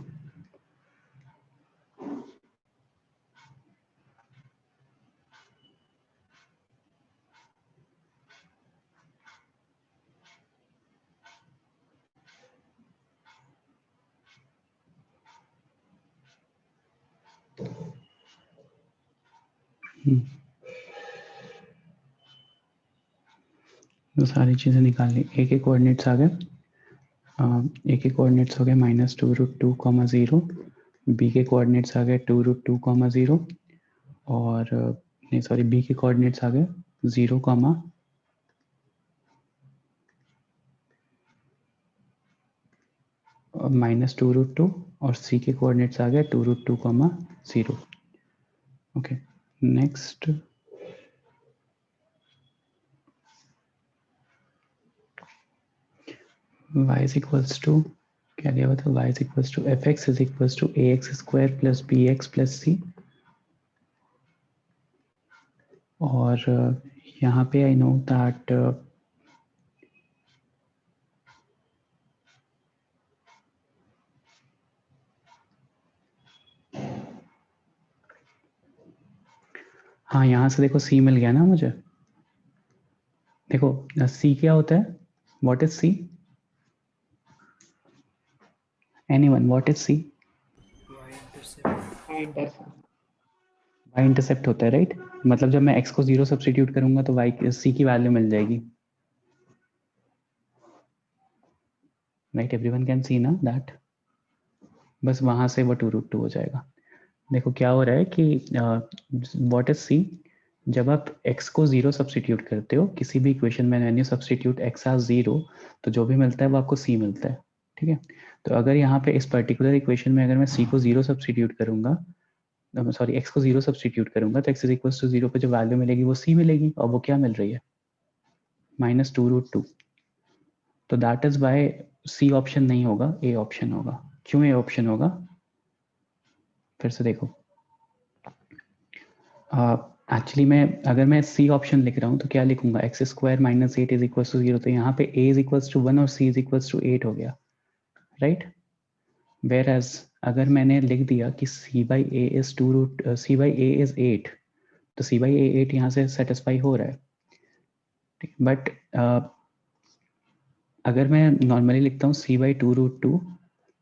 तो सारी चीज़ें निकाल ली। ए के कोऑर्डिनेट्स आ गए, ए के कोऑर्डिनेट्स हो गए -2√2, 0। बी के कोऑर्डिनेट्स आ गए 2√2, 0 और नहीं सॉरी, बी के कोऑर्डिनेट्स आ गए 0, -2√2 और सी के कोऑर्डिनेट्स आ गए 2√2, 0। Okay, next y is equals to, क्या दिया हुआ था? y is equals to fx is equals to ax square plus bx plus c। और यहाँ पे आई नो दैट हाँ, यहाँ से देखो c मिल गया ना मुझे। देखो c क्या होता है? What is c? Anyone, what is c? y intercept होता है, राइट? मतलब जब मैं x को 0 सब्स्टिट्यूट करूंगा तो y c की वैल्यू मिल जाएगी, राइट? एवरीवन कैन सी ना दैट। बस वहां से वो 2√2 हो जाएगा। देखो क्या हो रहा है कि व्हाट इज c? जब आप x को 0 सब्स्टिट्यूट करते हो किसी भी इक्वेशन में, when you substitute x as 0, तो जो भी मिलता है वो आपको c मिलता है, ठीक है? तो अगर यहाँ पे इस पर्टिकुलर इक्वेशन में अगर मैं c को 0 सब्स्टिट्यूट करूंगा, सॉरी x को 0 सब्स्टिट्यूट करूंगा तो x इज इक्वल टू 0 पे जो वैल्यू मिलेगी वो c मिलेगी, और वो क्या मिल रही है? -2√2। तो that is why C option नहीं होगा, ए ऑप्शन होगा। क्यों ए ऑप्शन होगा? फिर से देखो, एक्चुअली मैं अगर मैं सी ऑप्शन लिख रहा हूँ तो क्या लिखूंगा? X square minus 8 is equal to 0। तो यहाँ पे a इज इक्वल टू 1 और c इज इक्वल टू 8 हो गया, राइट? वेयर एज अगर मैंने लिख दिया कि c बाई ए इज 8, तो c बाई ए 8 यहाँ से सेटिस्फाई हो रहा है, बट अगर मैं नॉर्मली लिखता हूँ c by 2√2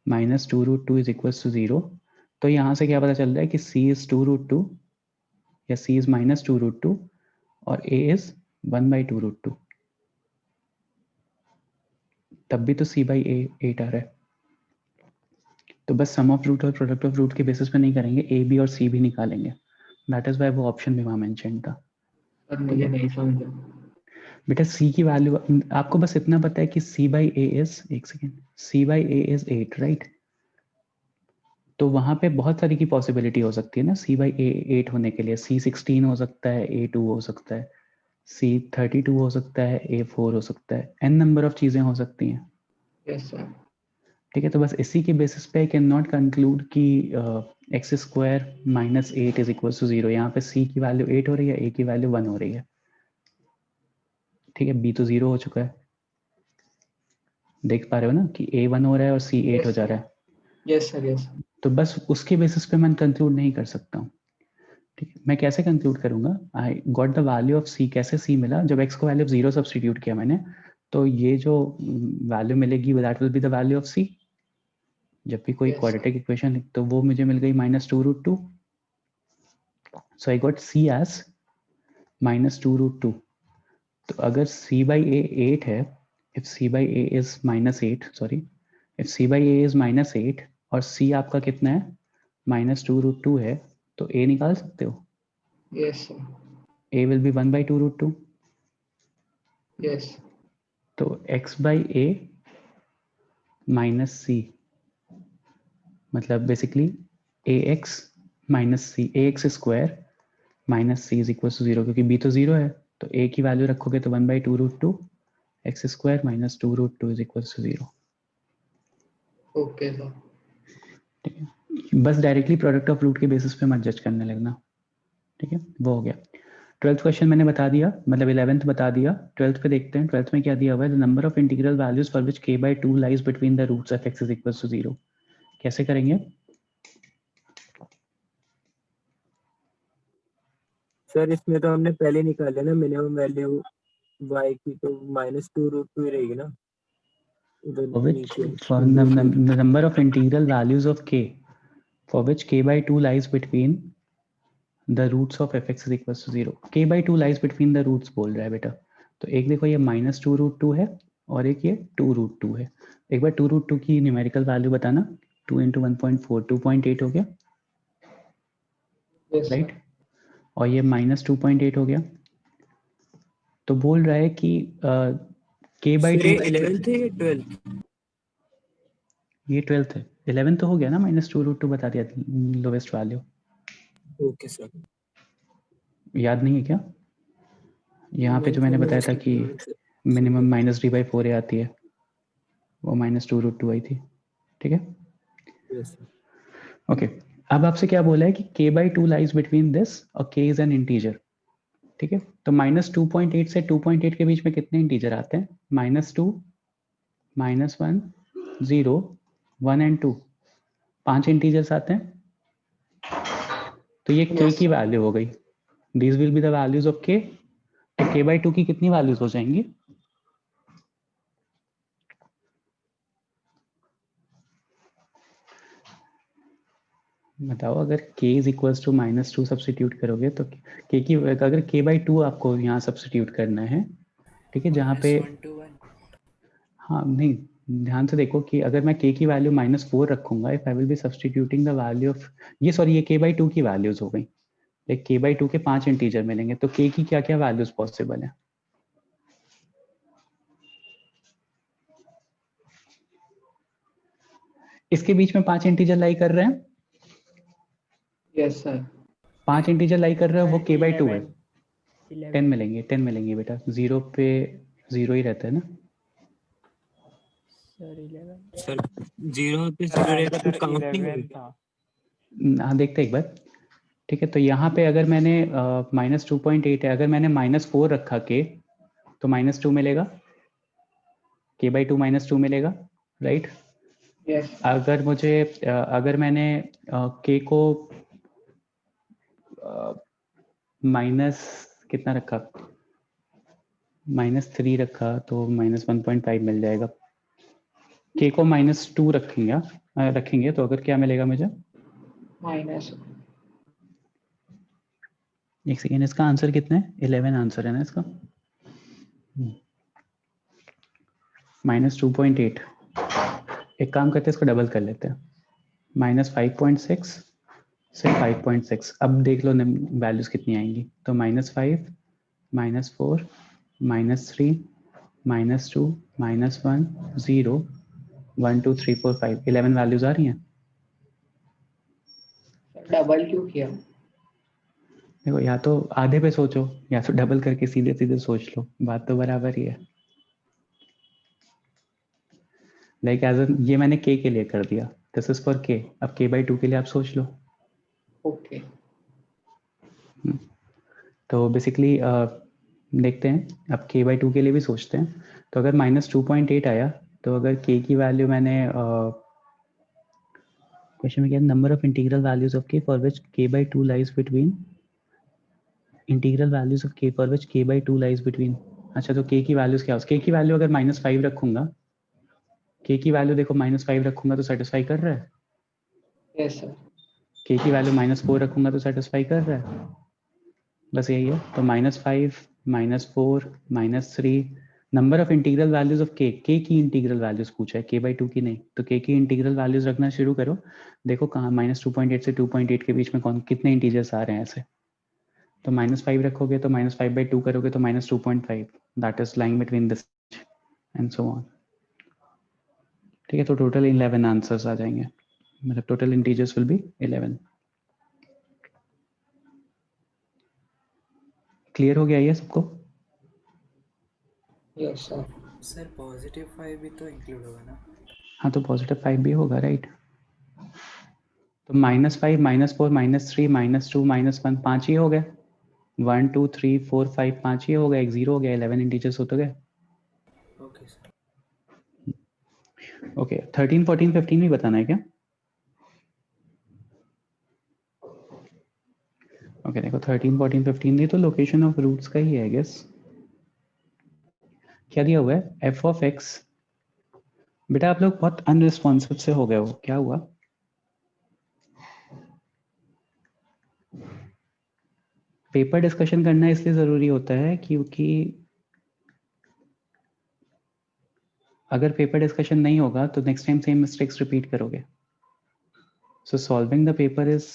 minus 2√2 is equal to 0, तो यहाँ से क्या पता चल रहा है कि c इज 2√2 या c इज -2√2 और a इज 1/2√2। तब भी तो c बाई ए 8 आ रहा है। तो बस सम ऑफ रूट और प्रोडक्ट ऑफ रूट के बेसिस पे नहीं करेंगे, a b और c भी निकालेंगे। दैट इज वाई वो ऑप्शन भी वहां मेंशन था। सर मुझे नहीं समझा। बेटा c की वैल्यू आपको बस इतना पता है कि c बाई ए इज, एक second, c by A is 8, right? तो वहां पे बहुत सारी की पॉसिबिलिटी हो सकती है ना c बाई ए 8 होने के लिए। c 16 हो सकता है, a 2 हो सकता है, c 32 हो सकता है, a 4 हो सकता है, n नंबर ऑफ चीजें हो सकती हैं। Yes sir. ठीक है, तो बस इसी के बेसिस पे आई कैन नॉट कंक्लूड कि x square minus 8 is equal to 0। यहाँ पे c की वैल्यू 8 हो रही है, a की वैल्यू 1 हो रही है। ठीक है, b तो 0 हो चुका है, देख पा रहे हो ना कि a 1 हो रहा है और c 8 हो जा रहा है। Yes sir yes. तो बस उसके बेसिस पे मैं कंक्लूड नहीं कर सकता हूँ। ठीक है, मैं कैसे कंक्लूड करूंगा, I got the value of c, कैसे c मिला, जब x को वैल्यू ऑफ 0 सब्सटीट्यूट किया मैंने, तो ये जो वैल्यू मिलेगी that will be the value of c। जब भी कोई Yes, क्वाड्रेटिक इक्वेशन तो वो मुझे मिल गई -2√2, सो आई गॉट c एज -2√2। तो अगर c by a 8 है, if c by a is -8, sorry, if c by a is -8 और c आपका कितना है, -2√2 है, तो a निकाल सकते हो, yes sir, a will be 1/2√2। yes, तो x by a minus c, मतलब basically ax minus c, ax square minus c is equals to 0, क्योंकि b तो 0 है, तो a की वैल्यू रखोगे तो 1/2√2 x square minus 2√2 is equals to 0। okay sir, ठीक है, बस डायरेक्टली प्रोडक्ट ऑफ रूट के बेसिस पे मत जज करने लगना। ठीक है, वो हो गया। 12th क्वेश्चन मैंने बता दिया, मतलब 11th बता दिया, 12th पे देखते हैं। 12th में क्या दिया हुआ है, the number of integral values for which k/2 lies between the roots of x is equals to 0। कैसे करेंगे? सर इसमें तो हमने पहले निकाले ना मिनिमम वैल्यू y की, तो -2√2 ही रहेगी ना उधर For which नीचे। for the number of integral values of k for which k/2 lies between the roots of fx is equals to 0। k/2 lies between the roots बोल रहा है बेटा, तो एक देखो ये -2√2 है और एक ये 2√2 है। एक बार 2√2 की न्यूमेरिकल वैल्यू बताना, 2 × 1.4 2.8 हो गया, yes sir, राइट, और ये -2.8 हो गया। तो बोल रहा है कि k/2 11th है या 12th? ये 12th है, 11 तो हो गया ना, -2√2 बता दिया लोवेस्ट वैल्यू। ओके सर, याद नहीं है क्या? यहाँ पे जो मैंने बताया था कि मिनिमम -d/4 आती है, वो -2√2 आई थी। ठीक है, ओके। अब आपसे क्या बोला है कि k/2 लाइज बिटवीन दिस और k इज एन इंटीजर। ठीक है, तो -2.8 से 2.8 के बीच में कितने इंटीजर आते हैं? -2, -1, 0, 1 एंड 2, 5 इंटीजर्स आते हैं। तो ये k Yes. की वैल्यू हो गई, this will be the values of k। तो k/2 की कितनी वैल्यूज हो जाएंगी? बताओ, अगर k is equals to -2 substitute करोगे तो k की, अगर k/2 आपको यहाँ सब्सटीट्यूट करना है, ठीक है, जहाँ पे -1 to 1 हाँ नहीं, ध्यान से देखो कि अगर मैं k की वैल्यू -4 रखूंगा, if I will B substituting the value of ये, सॉरी, ये k/2 की वैल्यूज हो गई। एक k/2 के 5 इंटीजर मिलेंगे, तो k की क्या क्या वैल्यूज पॉसिबल है? इसके बीच में 5 इंटीजर लाई कर रहे हैं, yes sir, 5 इंटीजर लाई कर रहे हो, वो k/2 है। 11 10 मिलेंगे, 10 मिलेंगे बेटा, 0 पे 0 ही रहता है ना। सर 11 सर 0 पे 0 रहेगा तो काउंट नहीं 11 होगा। था। हाँ, देखते एक बार। ठीक है, तो यहाँ पे अगर मैंने -2.8 है, अगर मैंने -4 रखा k, तो -2 मिलेगा, k/2 -2 मिलेगा, राइट। yes, अगर मुझे अगर मैंने k को माइनस कितना रखा, -3 रखा, तो -1.5 मिल जाएगा। k को -2 रखेंगे तो अगर क्या मिलेगा मुझे? minus, एक सेकेंड, इसका आंसर कितना है? 11 आंसर है ना इसका, -2.8। एक काम करते हैं, इसको डबल कर लेते हैं, -5.6 से 5.6। अब देख लो वैल्यूज कितनी आएंगी, तो -5, -4, -3, -2, -1, 0, 1 2 3 4 5, 11 वैल्यूज आ रही हैं। डबल क्यों किया? देखो, या तो आधे पे सोचो या तो डबल करके सीधे सीधे सोच लो, बात तो बराबर ही है। लाइक एज ये मैंने k के लिए कर दिया, दिस इज फॉर k। अब k/2 के लिए आप सोच लो। okay, तो बेसिकली देखते हैं, अब k/2 के लिए भी सोचते हैं। तो अगर -2.8 आया, तो अगर k की वैल्यू मैंने क्वेश्चन में क्या, number of integral values of k for which k/2 lies between integral values of k for which k/2 lies between. अच्छा, तो k की वैल्यूज क्या हो, k की वैल्यू अगर -5 रखूंगा, k की वैल्यू देखो -5 रखूंगा तो सेटिस्फाई कर रहा है। Yes sir. k की वैल्यू -4 रखूंगा तो सेटिस्फाई कर रहा है। बस यही है। तो -5, -4, -3, number of integral values of k की इंटीग्रल वैल्यूज पूछा है, k/2 की नहीं। तो k की इंटीग्रल वैल्यूज रखना शुरू करो, देखो कहाँ -2.8 से 2.8 के बीच में कौन कितने इंटीजर्स आ रहे हैं ऐसे। तो -5 रखोगे तो -5/2 करोगे तो -2.5, that is lying between this and so on. ठीक है, तो टोटल 11 आंसर्स आ जाएंगे, मतलब total integers will be 11। Clear हो गया ये सबको? Yes sir. सर +5 भी तो इंक्लूड होगा ना? हाँ, तो +5 भी होगा, राइट। तो -5, -4, -3, -2, -1 5 ही हो गए। 1 2 3 4 5 5 ही हो गए, एक 0 हो गया, 11 इंटीजर्स हो तो गए। Okay sir. ओके, 13 14 15 भी बताना है क्या? ओके, देखो 13 14 15 नहीं तो लोकेशन ऑफ रूट्स का ही है, आई गेस। क्या दिया हुआ है, f ऑफ x। बेटा आप लोग बहुत अनरिस्पॉन्सिव से हो गए हो, क्या हुआ? पेपर डिस्कशन करना इसलिए जरूरी होता है क्योंकि अगर पेपर डिस्कशन नहीं होगा तो next time same mistakes repeat करोगे। So solving the paper is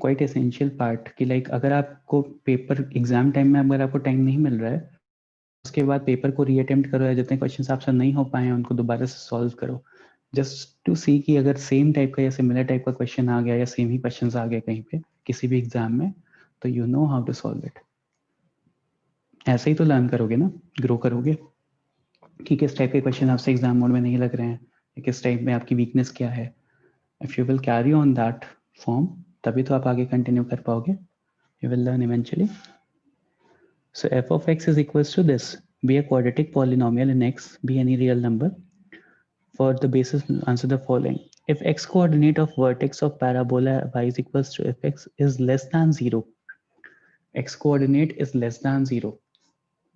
quite essential part कि लाइक अगर आपको पेपर एग्जाम टाइम में अगर आपको टाइम नहीं मिल रहा है, उसके बाद पेपर को रीअटेम्प्ट करो या जितने क्वेश्चंस आपसे नहीं हो पाए हैं उनको दोबारा से सॉल्व करो, जस्ट टू सी कि अगर सेम टाइप का या सिमिलर टाइप का क्वेश्चन आ गया या सेम ही क्वेश्चन आ गया कहीं पे किसी भी एग्जाम में, तो you know how to solve it. ऐसे ही तो लर्न करोगे ना, ग्रो करोगे कि किस टाइप के क्वेश्चन आपसे एग्जाम मोड में नहीं लग रहे हैं, किस टाइप में आपकी वीकनेस क्या है। If you will carry on that form, तभी तो आप आगे कंटिन्यू कर पाओगे, you will learn eventually. So f of x is equals to this, be a quadratic polynomial in x, be any real number. For the basis, answer the following. If x coordinate of vertex of parabola y is equals to fx is less than 0, x coordinate is less than 0,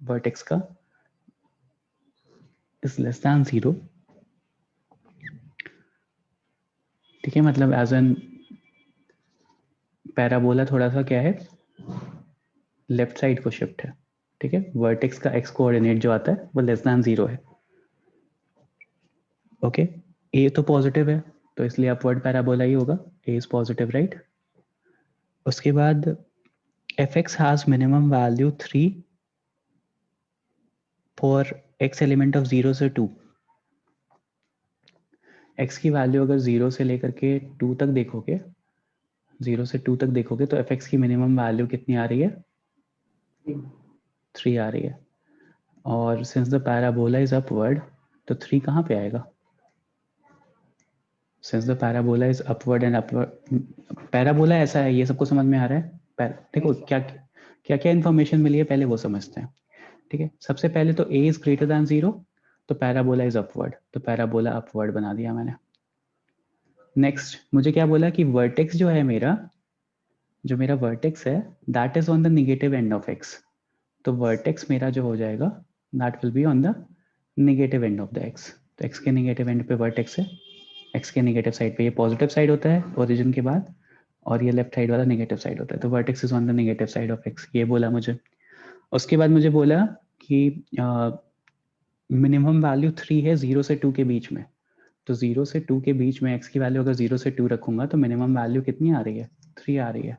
vertex का is less than 0, ठीक है, मतलब as an parabola थोड़ा सा क्या है, left side को shift है, ठीक है, वर्टेक्स का एक्स कोऑर्डिनेट जो आता है वो लेस देन 0 है। ओके, ए तो पॉजिटिव है तो इसलिए अपवर्ड पैराबोला ही होगा, ए इज पॉजिटिव, राइट। उसके बाद F x has minimum value 3 for x element of 0 से 2। एक्स की वैल्यू अगर 0 से लेकर के 2 तक देखोगे, 0 से 2 तक देखोगे तो एफ एक्स की मिनिमम वैल्यू कितनी आ रही है, 3 आ रही है। और since the parabola is upward, तो 3 कहाँ पे आएगा, since the parabola is upward and upward, parabola ऐसा है, ये सबको समझ में आ रहा है। देखो क्या क्या क्या इन्फॉर्मेशन मिली है पहले वो समझते हैं, ठीक है। सबसे पहले तो a इज ग्रेटर दैन 0, तो पैराबोला इज अपवर्ड, तो पैराबोला अपवर्ड बना दिया मैंने। नेक्स्ट मुझे क्या बोला कि वर्टेक्स जो है मेरा, जो मेरा वर्टेक्स है that is on the negative end of x, तो वर्टेक्स मेरा जो हो जाएगा that will be on the negative end of the x। तो x के नेगेटिव एंड पे वर्टेक्स है, x के नेगेटिव साइड पे ये पॉजिटिव साइड होता है ओरिजिन के बाद, और ये लेफ्ट साइड वाला नेगेटिव साइड होता है, तो vertex is on the negative side of x, ये बोला मुझे। उसके बाद मुझे बोला कि मिनिमम वैल्यू 3 है 0 से 2 के बीच में, तो 0 से 2 के बीच में x की वैल्यू अगर 0 से 2 रखूंगा तो मिनिमम वैल्यू कितनी आ रही है, 3 आ रही है।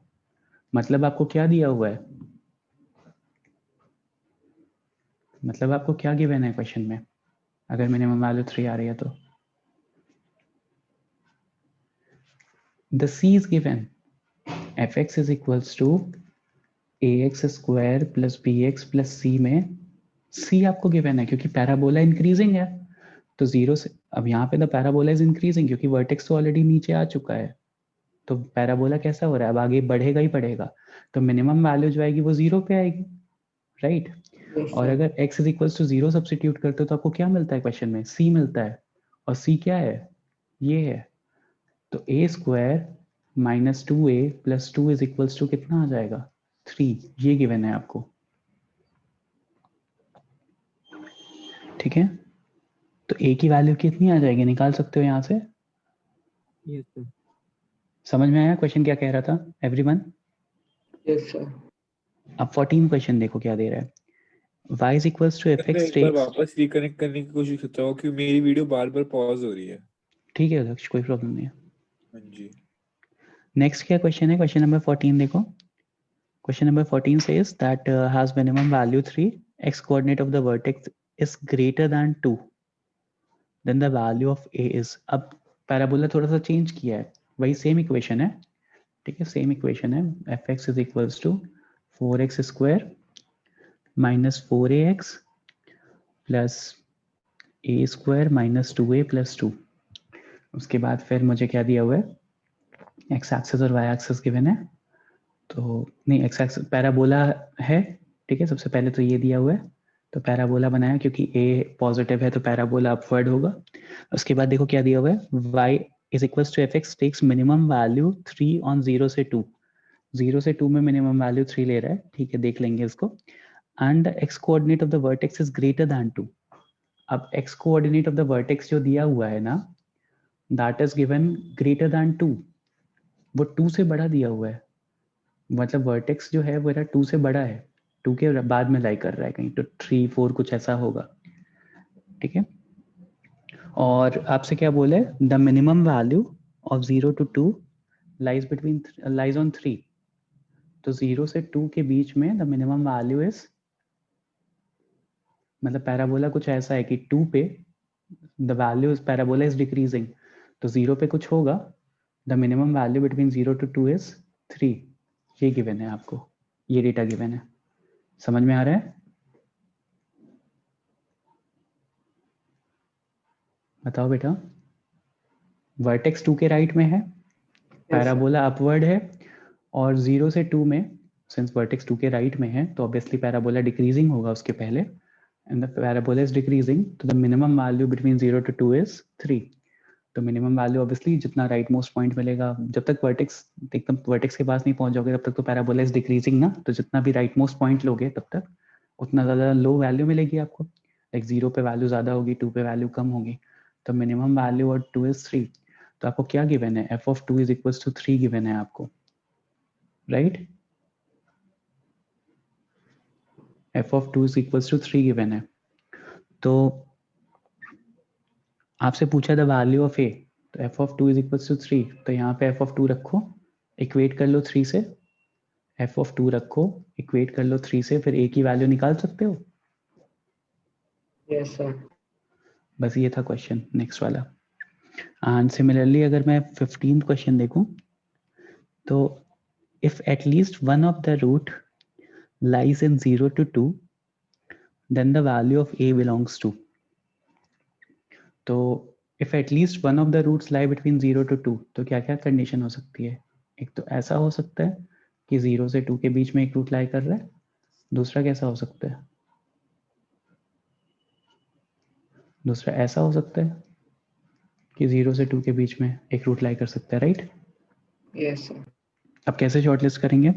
मतलब आपको क्या दिया हुआ है, मतलब आपको क्या गिवन है क्वेश्चन में, अगर मिनिमम वैल्यू 3 आ रही है तो the c is given, fx is equals to ax square plus bx plus c में c आपको गिवन है क्योंकि पैराबोला इंक्रीजिंग है, तो 0 से अब यहाँ पे द पैराबोला इज इंक्रीजिंग क्योंकि वर्टेक्स तो ऑलरेडी नीचे आ चुका है, तो पैराबोला कैसा हो रहा है, अब आगे बढ़ेगा ही बढ़ेगा, तो मिनिमम वैल्यू जो आएगी वो 0 पे आएगी, राइट। Yes, और sir. अगर x is equals to 0 substitute करते हो तो आपको क्या मिलता है क्वेश्चन में? c मिलता है। और c क्या है? ये है। तो a square minus 2a plus 2 is equals to कितना आ जाएगा? 3। ये गिवन है आपको। ठीक है, तो a की वैल्यू कितनी आ जाएगी निकाल सकते हो यहाँ से? Yes, sir. समझ में आया क्वेश्चन क्या कह रहा था एवरीवन? Yes, sir. अब 14 क्वेश्चन देखो क्या दे रहा है। y इज इक्वल्स टू मैं fx एक बार takes। वापस रिकनेक्ट करने की कोशिश करता हूँ क्योंकि मेरी वीडियो बार बार पॉज हो रही है। ठीक है लक्ष्य, कोई प्रॉब्लम नहीं है। हाँ जी। नेक्स्ट क्या क्वेश्चन है? क्वेश्चन नंबर 14 देखो। Question number 14 says that has minimum value 3, x coordinate of the vertex is greater than 2, then the value of a is। अब पैराबोला थोड़ा सा चेंज किया है, वही सेम इक्वेशन है। ठीक है, सेम इक्वेशन है। fx is equals to 4x square minus 4ax plus a square minus 2a plus 2। उसके बाद फिर मुझे क्या दिया हुआ है? x एक्सिस और y एक्सिस गिवन है। तो नहीं, एक्स एक्सिस पैराबोला है। ठीक है, सबसे पहले तो ये दिया हुआ है, तो पैराबोला बनाया क्योंकि a पॉजिटिव है तो पैराबोला अपवर्ड होगा। उसके बाद देखो क्या दिया हुआ है? y is equals to fx takes minimum value 3 on 0 से 2। 0 से 2 में मिनिमम वैल्यू 3 ले रहा है। ठीक है, देख लेंगे इसको। And x coordinate of the vertex is greater than 2। अब x coordinate of the vertex जो दिया हुआ है ना, that is given greater than 2। वो 2 से बड़ा दिया हुआ है, मतलब वर्टेक्स जो है वो 2 से बड़ा है, 2 के बाद में लाई कर रहा है कहीं, तो 3 4 कुछ ऐसा होगा। ठीक है, और आपसे क्या बोले? The minimum value of 0 to 2 lies on 3। तो 0 से 2 के बीच में द मिनिमम वैल्यू इज, मतलब पैराबोला कुछ ऐसा है कि 2 पे the value is parabola is decreasing, तो 0 पे कुछ होगा। The minimum value between 0 to 2 is 3। ये गिवन है आपको, ये डेटा गिवन है। समझ में आ रहा है? बताओ बेटा। वर्टेक्स 2 के राइट में है, पैराबोला अपवर्ड है, और 0 से 2 में, सिंस वर्टेक्स 2 के राइट में है तो ऑब्वियसली पैराबोला डिक्रीजिंग होगा उसके पहले, and the parabola is decreasing, तो the minimum value between 0 to 2 is 3। तो मिनिमम वैल्यू ऑब्वियसली जितना राइट मोस्ट पॉइंट मिलेगा, जब तक वर्टेक्स एकदम वर्टेक्स के पास नहीं पहुंच जाओगे तब तक तो पैराबोला इज डिक्रीजिंग ना, तो जितना भी राइट मोस्ट पॉइंट लोगे तब तक उतना ज़्यादा लो वैल्यू मिलेगी आपको। लाइक 0 पे वैल्यू ज़्यादा होगी, 2 पे वैल्यू कम होगी, तो मिनिमम वैल्यू और 2 इज 3। तो आपको क्या गिवन है? f of 2 is equals to 3 given है आपको, right? f of 2 is equals to 3 given है। तो आपसे पूछा था वैल्यू ऑफ a, तो f of 2 is equals to 3, तो यहाँ पे f of 2 रखो, इक्वेट कर लो 3 से। f of 2 रखो, इक्वेट कर लो 3 से, फिर a की वैल्यू निकाल सकते हो। Yes, sir. बस ये था क्वेश्चन, नेक्स्ट वाला। एंड सिमिलरली अगर मैं 15th क्वेश्चन देखूं, तो if at least one of the root lies in 0 to 2, then the value of a belongs to। तो if at least one of the roots lie between 0 to 2, तो क्या क्या condition हो सकती है? एक तो ऐसा हो सकता है कि 0 से 2 के बीच में एक रूट लाई कर रहा है। दूसरा कैसा हो सकता है? दूसरा ऐसा हो सकता है कि 0 से 2 के बीच में एक रूट लाई कर सकता है, राइट? Yes, sir. अब कैसे शॉर्टलिस्ट करेंगे?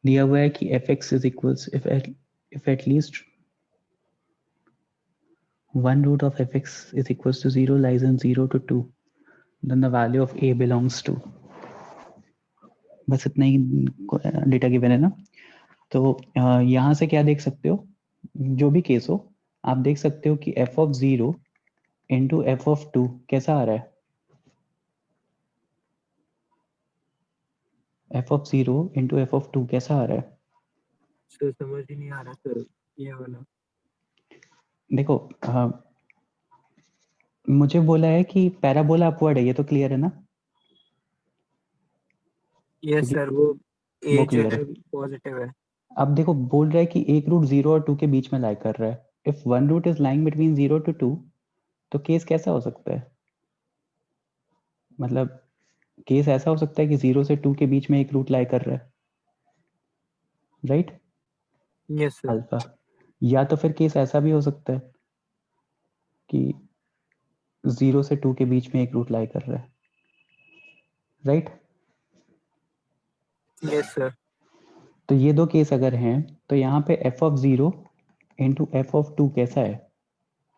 दिया हुआ है कि fx is equals if at least one root of fx is equals to 0 lies in 0 to 2, then the value of a belongs to। बस इतना ही डेटा गिवन है ना। तो यहाँ से क्या देख सकते हो? जो भी केस हो आप देख सकते हो कि f of 0 into f of 2 कैसा आ रहा है? f of 0 into f of 2 कैसा आ रहा है? सर समझ ही नहीं आ रहा सर ये वाला। देखो मुझे बोला है कि पैराबोला अपवर्ड है, ये तो क्लियर है ना? यस सर, वो ए वो जो क्लियर है है। पॉजिटिव है। अब देखो बोल रहा है कि एक रूट 0 और 2 के बीच में लाई कर रहा है। If one root is lying between 0 to 2, तो केस कैसा हो सकता है? मतलब केस ऐसा हो सकता है कि 0 से 2 के बीच में एक रूट लाई कर रहा है। Right yes sir. अल्फा। या तो फिर केस ऐसा भी हो सकता है कि 0 से 2 के बीच में एक रूट लाई कर रहा है, राइट। Yes sir. तो ये दो केस अगर हैं तो यहाँ पे f of 0 into F of 2 कैसा है?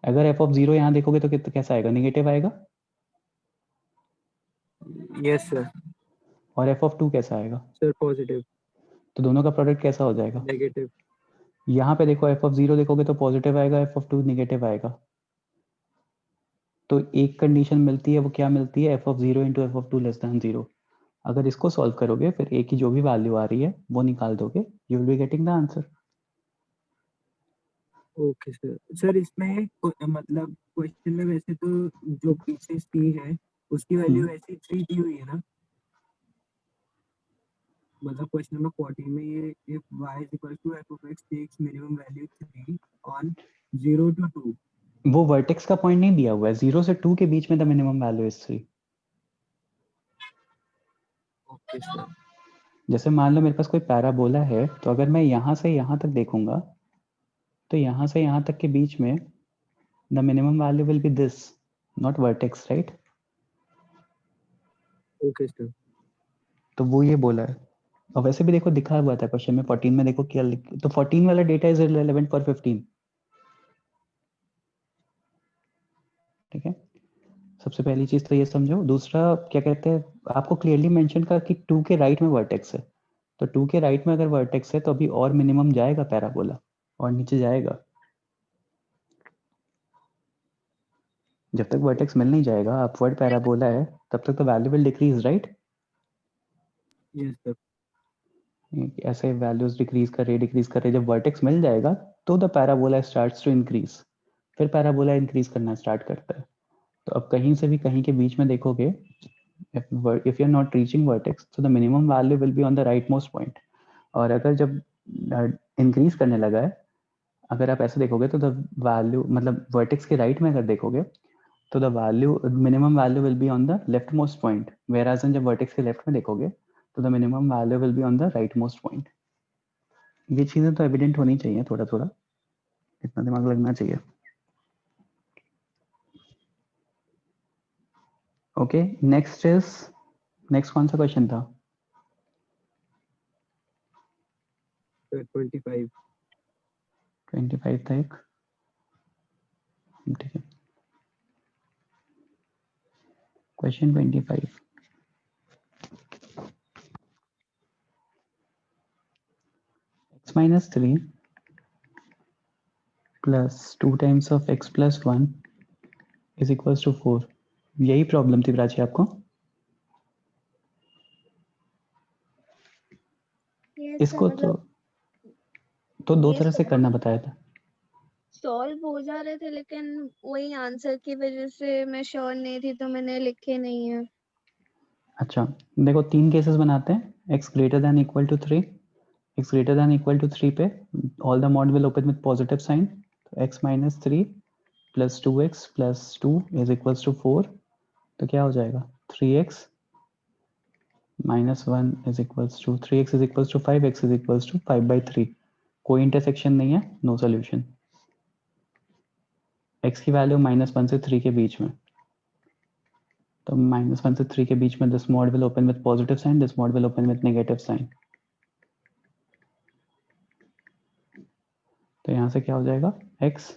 अगर f ऑफ 0 यहाँ देखोगे तो कितना कैसा आएगा? नेगेटिव आएगा। Yes sir. और f ऑफ 2 कैसा आएगा? Sir positive. तो दोनों का प्रोडक्ट कैसा हो जाएगा? नेगेटिव। यहाँ पे देखो f ऑफ 0 देखोगे तो पॉजिटिव आएगा, f ऑफ 2 नेगेटिव आएगा। तो एक कंडीशन मिलती है, वो क्या मिलती है? f of 0 into F of 2 less than 0। अगर इसको सॉल्व करोगे फिर a की जो भी वैल्यू आ रही है वो निकाल दोगे, you will be getting the answer. Okay sir. Sir इसमें मतलब क्वेश्चन में वैसे तो जो पीछे c है उसकी वैल्यू वैसे 3 दी हुई है ना, मतलब क्वेश्चन नंबर 14 में ये if y is equal to f of x takes minimum value 3 on 0 to 2। वो वर्टेक्स का पॉइंट नहीं दिया हुआ है, 0 से 2 के बीच में the minimum value is 3। Okay sir. जैसे मान लो मेरे पास कोई पैराबोला है, तो अगर मैं यहाँ से यहाँ तक देखूंगा तो यहाँ से यहाँ तक के बीच में the minimum value will B this, not vertex, right. Okay sir. तो वो ये बोला है। और वैसे भी देखो दिखा हुआ था क्वेश्चन में 14 में, देखो क्या तो 14 वाला डेटा इज रिलेवेंट फॉर 15। ठीक है, सबसे पहली चीज तो ये समझो। दूसरा क्या कहते हैं, आपको क्लियरली मेंशन कर कि 2 के राइट में वर्टेक्स है, तो 2 के राइट में अगर वर्टेक्स है तो अभी और मिनिमम जाएगा पैराबोला, और नीचे जाएगा। जब तक वर्टेक्स मिल नहीं जाएगा, अपवर्ड पैराबोला है, तब तक तो value will decrease, right. Yes sir. ऐसे वैल्यूज डिक्रीज कर रहे, जब वर्टेक्स मिल जाएगा तो the parabola starts to increase, फिर पैराबोला इंक्रीज करना स्टार्ट करता है। तो अब कहीं से भी कहीं के बीच में देखोगे, if you are not reaching vertex, so the minimum value will be on the rightmost point। और अगर जब इंक्रीज करने लगा है, अगर आप ऐसे देखोगे तो द वैल्यू, मतलब वर्टेक्स के राइट में अगर देखोगे तो the value, minimum value will be on the leftmost point, where जब वर्टेक्स के लेफ्ट में देखोगे तो the minimum value will be on the right most point. ये चीजें तो एविडेंट होनी चाहिए, थोड़ा थोड़ा इतना दिमाग लगना चाहिए। ओके, नेक्स्ट कौन सा क्वेश्चन था? 25 था एक, ठीक है। Question 25, x minus 3 plus 2 times of x plus 1 is equals to 4। यही प्रॉब्लम थी प्राची आपको? इसको तो दो तरह से करना बताया था। सॉल्व हो जा रहे थे, लेकिन वही आंसर की वजह से मैं श्योर नहीं थी तो मैंने लिखे नहीं है। अच्छा देखो, 3 केसेस बनाते हैं। x greater than equal to 3, x greater than equal to 3 पे all the mod will open with positive sign, तो x minus 3 plus 2x plus 2 is equals to 4। तो क्या हो जाएगा? 3x minus 1 is equals to 3x is equals to 5x is equals to 5/3। कोई intersection नहीं है, no solution. x की value -1 से 3 के बीच में, तो -1 से 3 के बीच में this mod will open with positive sign, this mod will open with negative sign. तो यहाँ से क्या हो जाएगा? x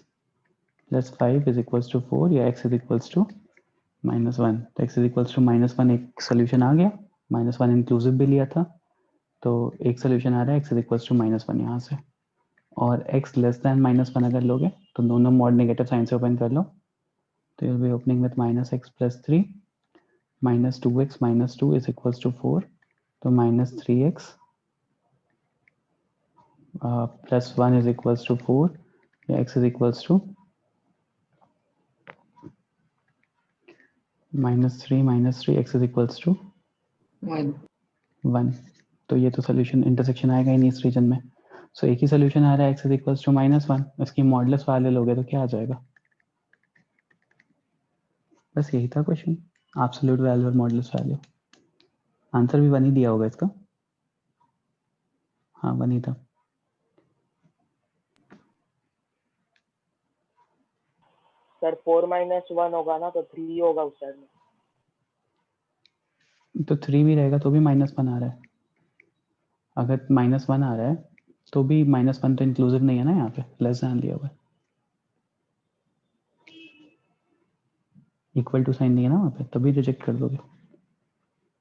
plus 5 is equals to 4 या x इज इक्वल्स टू -1। तो x इज इक्वल्स टू -1 एक सोल्यूशन आ गया, -1 इंक्लूसिव भी लिया था, तो एक सोल्यूशन आ रहा है x इज इक्वल्स टू -1 यहाँ से। और x लेस देन -1 अगर लोगे तो दोनों मॉड नेगेटिव साइन से ओपन कर लो, तो you will B opening with -x plus 3 -2x minus 2 is equals to 4, तो -3x plus 1 is equals to 4, या x is equals to -3 x is equals to 1। तो ये तो सोल्यूशन इंटरसेक्शन आएगा ही नहीं इस रीजन में। सो एक ही सोल्यूशन आ रहा है, x is equals to -1। इसकी मॉडुलस वैल्यू लोगे तो क्या आ जाएगा? बस यही था क्वेश्चन, एब्सोल्यूट वैल्यू और मॉडुलस वैल्यू। आंसर भी 1 ही दिया होगा इसका, हाँ 1 ही था। सर 4 - 1 होगा ना, तो 3 होगा उस साइड में। तो 3 भी रहेगा तो भी -1 आ रहा है। अगर -1 आ रहा है तो भी -1 तो इंक्लूसिव नहीं है ना, यहाँ पे लेस दैन दिया हुआ है, इक्वल टू साइन नहीं है ना वहाँ पे, तभी रिजेक्ट कर दोगे,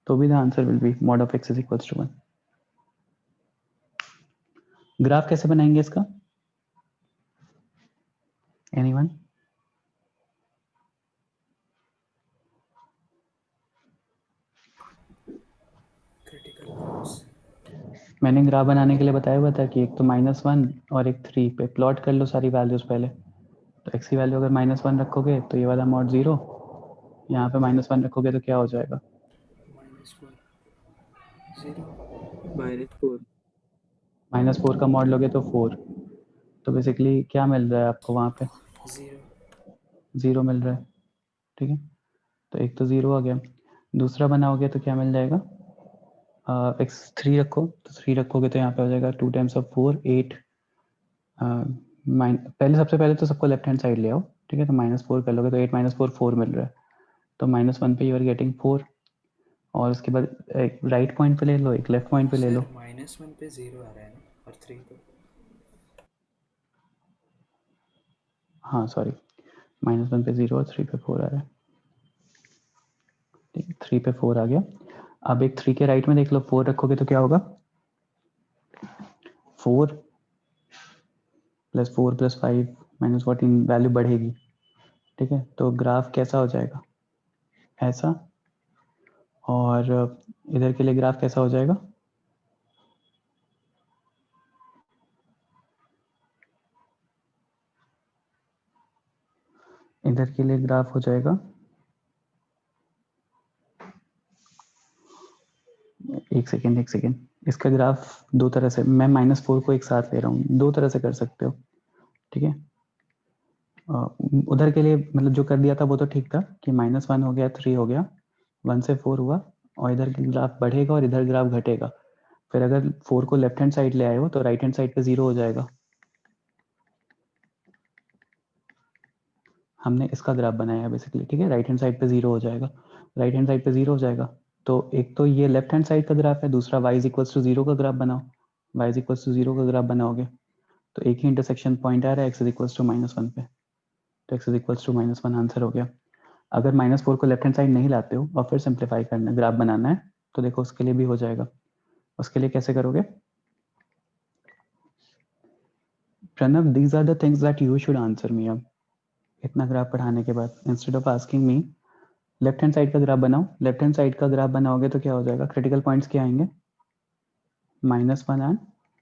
तो भी the answer will be mod of x is equals to 1। Graph कैसे बनाएंगे इसका? एनीवन? Critical points. मैंने ग्राफ बनाने के लिए बताया हुआ था कि एक तो -1 और एक 3 पे प्लॉट कर लो सारी वैल्यूज पहले। तो x की वैल्यू अगर -1 रखोगे तो ये वाला mod 0, यहाँ पे -1 रखोगे तो क्या हो जाएगा? -4 0 -4 -4 का mod लोगे तो 4, तो बेसिकली क्या मिल रहा है आपको वहाँ पे? 0 0 मिल रहा है, ठीक है। तो एक तो 0 आ गया, दूसरा बनाओगे तो क्या मिल जाएगा? x 3 रखो, तो 3 रखोगे तो यहाँ पे हो जाएगा 2 टाइम्स ऑफ 4 8। सबसे पहले तो सबको लेफ्ट हैंड साइड ले आओ, ठीक है। तो -4 कर लोगे तो 8 - 4 4 मिल रहा है, तो -1 पे यू आर गेटिंग 4, और उसके बाद एक राइट पॉइंट पे ले लो, एक लेफ्ट पॉइंट पे ले लो। सर -1 पे 0 आ रहा है ना, और 3 पे हाँ सॉरी, -1 पे 0 और 3 पे 4 आ रहा है, ठीक है। 3 पे 4 आ गया। अब एक 3 के राइट में देख लो, 4 रखोगे तो क्या होगा? 4 + 4 + 5 -14 वैल्यू बढ़ेगी, ठीक है। तो ग्राफ कैसा हो जाएगा? ऐसा। और इधर के लिए ग्राफ कैसा हो जाएगा? इधर के लिए ग्राफ हो जाएगा, एक सेकेंड, इसका ग्राफ दो तरह से, मैं -4 को एक साथ ले रहा हूँ, दो तरह से कर सकते हो, ठीक है। उधर के लिए मतलब जो कर दिया था वो तो ठीक था कि -1 हो गया, 3 हो गया, 1 से 4 हुआ, और इधर की ग्राफ बढ़ेगा और इधर ग्राफ घटेगा। फिर अगर 4 को लेफ्ट हैंड साइड ले आए हो तो राइट हैंड साइड पे 0 हो जाएगा। हमने इसका ग्राफ बनाया है बेसिकली, ठीक है। राइट हैंड साइड पे 0 हो जाएगा, राइट हैंड साइड पे 0 हो जाएगा। तो एक तो ये लेफ्ट हैंड साइड का ग्राफ है, दूसरा y = 0 का ग्राफ बनाओ। y = 0 का ग्राफ बनाओगे तो एक ही इंटरसेक्शन पॉइंट आ रहा है, x = -1 पे, तो x = -1 आंसर हो गया। अगर -4 को लेफ्ट हैंड साइड नहीं लाते हो और फिर सिंप्लीफाई करना, ग्राफ बनाना है, तो देखो उसके लिए भी हो जाएगा। उसके लिए कैसे करोगे? Pranav, these are the things that you should answer me. अब इतना ग्राफ पढ़ाने के बाद instead of asking me, left hand side का ग्राफ बनाओ। लेफ्ट हैंड साइड का ग्राफ बनाओगे तो क्या हो जाएगा? क्रिटिकल पॉइंट्स क्या आएंगे? -1 और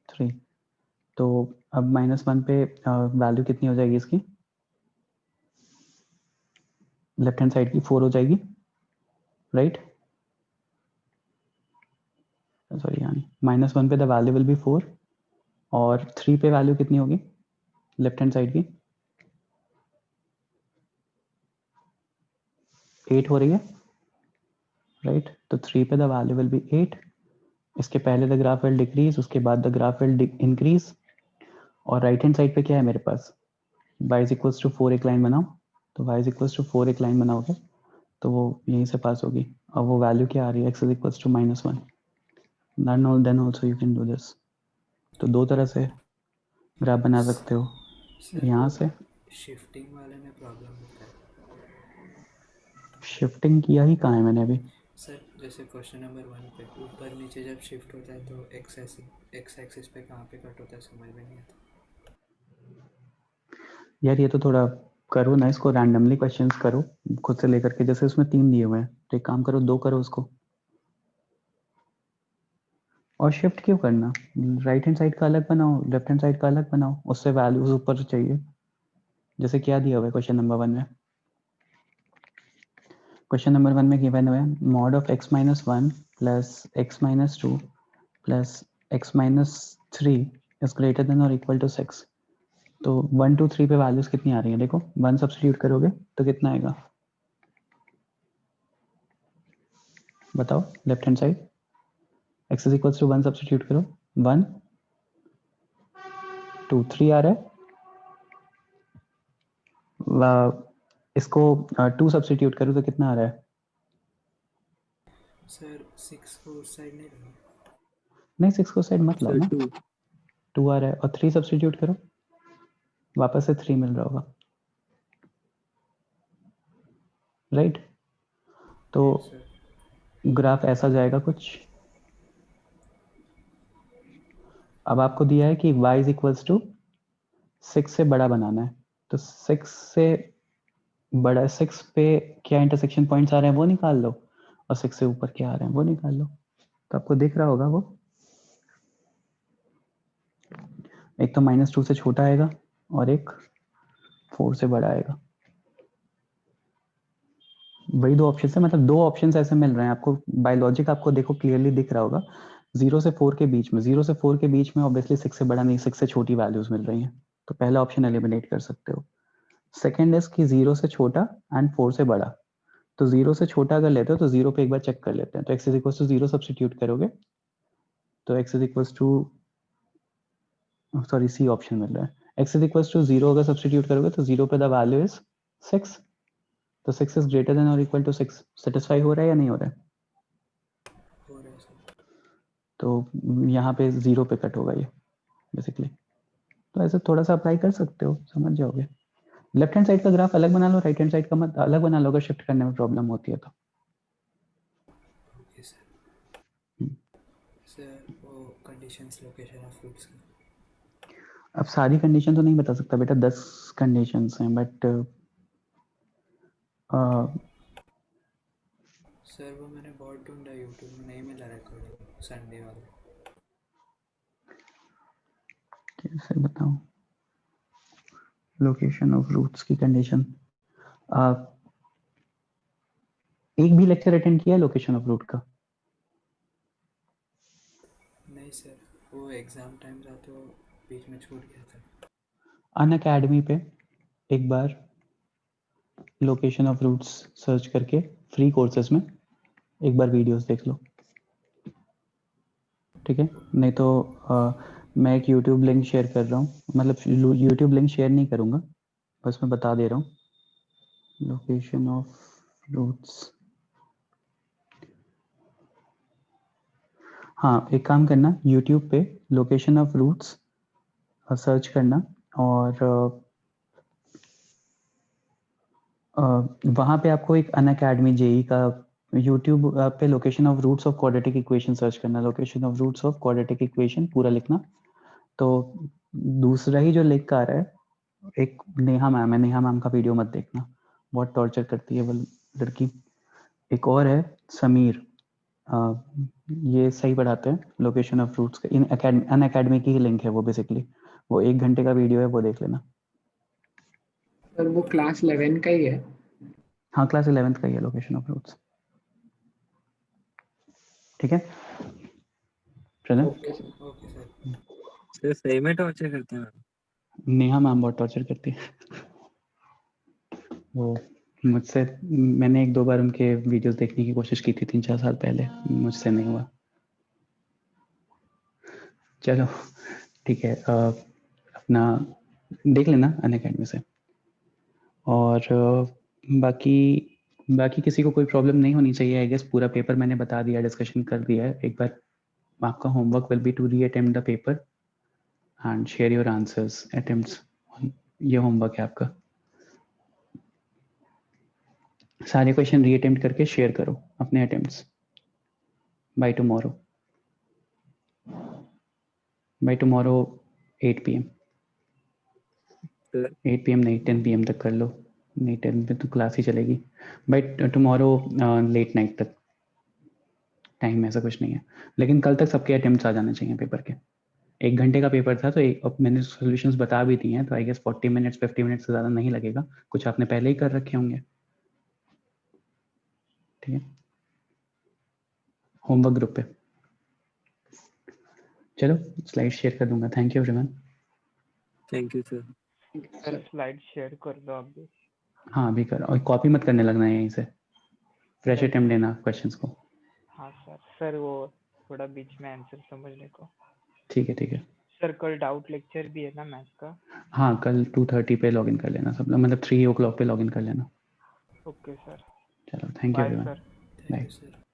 3। तो अब -1 पे वैल्यू कितनी हो जाएगी इसकी? लेफ्ट हैंड साइड की 4 हो जाएगी, राइट? सॉरी, यानी -1 पे द वैल्यू विल बी 4, और 3 पे वैल्यू कितनी होगी लेफ्ट हैंड साइड की? 8 हो रही है, राइट? तो 3 पे द वैल्यू विल बी 8। इसके पहले द ग्राफ विल डिक्रीज, उसके बाद द ग्राफ विल इंक्रीज, और राइट हैंड साइड पे क्या है मेरे पास? y = 4 एक लाइन बनाओ, तो y = 4 एक लाइन बनाओगे तो वो यहीं से पास होगी, और वो वैल्यू क्या आ रही है? x = -1। then also you can do this। तो दो तरह से ग्राफ बना सकते हो, यहाँ से। शिफ्टिंग वाले में प्रॉब्लम होता है शिफ्टिंग किया ही कहाँ है मैंने अभी? सर। जैसे क्वेश्चन नंबर 1 पे ऊपर नीचे जब शिफ्ट होता है तो x एक्सिस पे कहाँ पे कट होता है, समझ में नहीं आता। यार ये तो थोड़ा करो ना, इसको रैंडमली क्वेश्चंस करो खुद से लेकर के, जैसे उसमें 3 दिए हुए हैं तो एक काम करो 2 करो उसको। और शिफ्ट क्यों करना? राइट हैंड साइड का अलग बनाओ, लेफ्ट हैंड साइड का अलग बनाओ, उससे वैल्यूज ऊपर चाहिए। जैसे क्या दिया हुआ है क्वेश्चन नंबर 1 में? क्वेश्चन नंबर 1 में गिवन हुआ है mod of x - 1 plus x - 2 plus x - 3 is greater than or equal to 6। तो 1 2 3 पे वैल्यूज कितनी आ रही है? देखो 1 सब्स्टिट्यूट करोगे तो कितना आएगा बताओ? Left hand side x = 1 substitute करो, 1 2 3 आ रहा है, इसको 2 सब्स्टिट्यूट करूँ तो कितना आ रहा है? सर 6 को उस साइड नहीं रहा। नहीं 6 को साइड मत लाओ सर ना, 2 2 आ रहा है और 3 सब्स्टिट्यूट करो, वापस से 3 मिल रहा होगा, राइट? तो सर ग्राफ ऐसा जाएगा कुछ। अब आपको दिया है कि y इज इक्वल्स टू 6 से बड़ा बनाना है, तो 6 से बड़ा 6 पे क्या इंटरसेक्शन पॉइंट्स आ रहे हैं वो निकाल लो, और 6 से ऊपर क्या आ रहे हैं वो निकाल लो, तो आपको दिख रहा होगा वो। एक तो -2 से छोटा आएगा और एक 4 से बड़ा आएगा। वही 2 ऑप्शन है, मतलब 2 ऑप्शन ऐसे मिल रहे हैं आपको। बाय लॉजिक आपको देखो क्लियरली दिख रहा होगा 0 से 4 के बीच में, 0 से 4 के बीच में ऑब्वियसली 6 से बड़ा नहीं, 6 से छोटी वैल्यूज मिल रही हैं, तो पहला ऑप्शन एलिमिनेट कर सकते हो। सेकेंड इज कि 0 से छोटा एंड 4 से बड़ा, तो 0 से छोटा अगर लेते हो तो 0 पे एक बार चेक कर लेते हैं, तो x is equal to 0 substitute करोगे तो x is equal to, sorry C option मिल रहा है, x इज इक्वल टू 0 अगर सब्स्टिट्यूट करोगे तो 0 पे द वैल्यू इज 6, तो 6 इज ग्रेटर देन और इक्वल टू 6। सेटिस्फाई हो रहा है या नहीं हो रहा है? हो रहा है सर। तो यहाँ पे 0 पे कट होगा ये बेसिकली, तो ऐसे थोड़ा सा अप्लाई कर सकते हो, समझ जाओगे। लेफ्ट हैंड साइड का ग्राफ अलग बना लो, राइट हैंड साइड का मत अलग बना लो अगर शिफ्ट करने में प्रॉब्लम होती है तो। Okay sir. सर वो कंडीशंस लोकेशन ऑफ रूट्स का। अब सारी कंडीशन तो नहीं बता सकता बेटा, 10 कंडीशंस हैं, बट सर वो मैंने बहुत ढूंढा यूट्यूब में, नहीं मिला रिकॉर्डिंग संडे वाला। कैसे बताऊं लोकेशन ऑफ रूट्स की कंडीशन? एक भी लेक्चर अटेंड किया लोकेशन ऑफ रूट का? नहीं सर, वो एग्जाम टाइम था तो बीच में छूट गया था। अनअकैडमी पे एक बार लोकेशन ऑफ रूट्स सर्च करके फ्री कोर्सेज में एक बार वीडियोस देख लो, ठीक है? नहीं तो मैं एक यूट्यूब लिंक शेयर कर रहा हूँ, मतलब यूट्यूब लिंक शेयर नहीं करूँगा, बस मैं बता दे रहा हूँ लोकेशन ऑफ रूट्स। हाँ एक काम करना, यूट्यूब पे लोकेशन ऑफ रूट्स सर्च करना और वहाँ पे आपको एक अनअकैडमी जेई का यूट्यूब पे location of roots of quadratic equation search करना, location of roots of quadratic equation पूरा लिखना। तो दूसरा ही जो लिंक आ रहा है, एक नेहा मैम है, नेहा मैम का वीडियो मत देखना, बहुत टॉर्चर करती है वो लड़की। एक और है समीर, ये सही पढ़ाते हैं लोकेशन ऑफ रूट्स का, इन अनअकैडमी की ही लिंक है वो बेसिकली, वो 1 घंटे का वीडियो है, वो देख लेना। सर वो क्लास 11 का ही है। हाँ क्लास 11th का ही है लोकेशन ऑफ रूट्स, ठीक है Pranav? Okay sir. Okay sir. Sir सही में टॉर्चर करते हैं? नेहा मैम बहुत टॉर्चर करती है वो मुझसे, मैंने 1-2 बार उनके वीडियोस देखने की कोशिश की थी 3-4 साल पहले, मुझसे नहीं हुआ। चलो ठीक है, अपना देख लेना अनअकैडमी से, और बाकी किसी को कोई प्रॉब्लम नहीं होनी चाहिए। आई गेस पूरा पेपर मैंने बता दिया, डिस्कशन कर दिया है। एक बार आपका homework will be to reattempt the paper and share your answers attempts, ये होमवर्क है आपका। सारे क्वेश्चन रीअटेम्प्ट करके शेयर करो अपने attempts by tomorrow 8 PM। 8 PM नहीं 10 PM तक कर लो, नहीं 10 पे तो क्लास ही चलेगी, बट टुमारो लेट नाइट तक टाइम, ऐसा कुछ नहीं है। लेकिन कल तक सबके अटेम्प्ट्स आ जाने चाहिए पेपर के। 1 घंटे का पेपर था तो अब मैंने सॉल्यूशंस बता भी दिए हैं, तो आई गेस 40 मिनट्स 50 मिनट्स से ज़्यादा नहीं लगेगा, कुछ आपने पहले ही कर रखे होंगे, ठीक है? होमवर्क ग्रुप पे चलो स्लाइड शेयर कर दूंगा। Thank you everyone. Thank you sir. Slide share कर दो आप भी। हाँ अभी कर, और कॉपी मत करने लगना है यहीं से, फ्रेश अटेम्प्ट लेना क्वेश्चंस को। हाँ सर वो थोड़ा बीच में आंसर समझने को। ठीक है सर कल डाउट लेक्चर भी है ना मैथ्स का? हाँ कल 2:30 पे लॉगिन कर लेना सब लोग, मतलब 3 o'clock पे लॉगिन कर लेना। ओके सर, चलो thank you bye everyone, sir. Thank bye. You sir.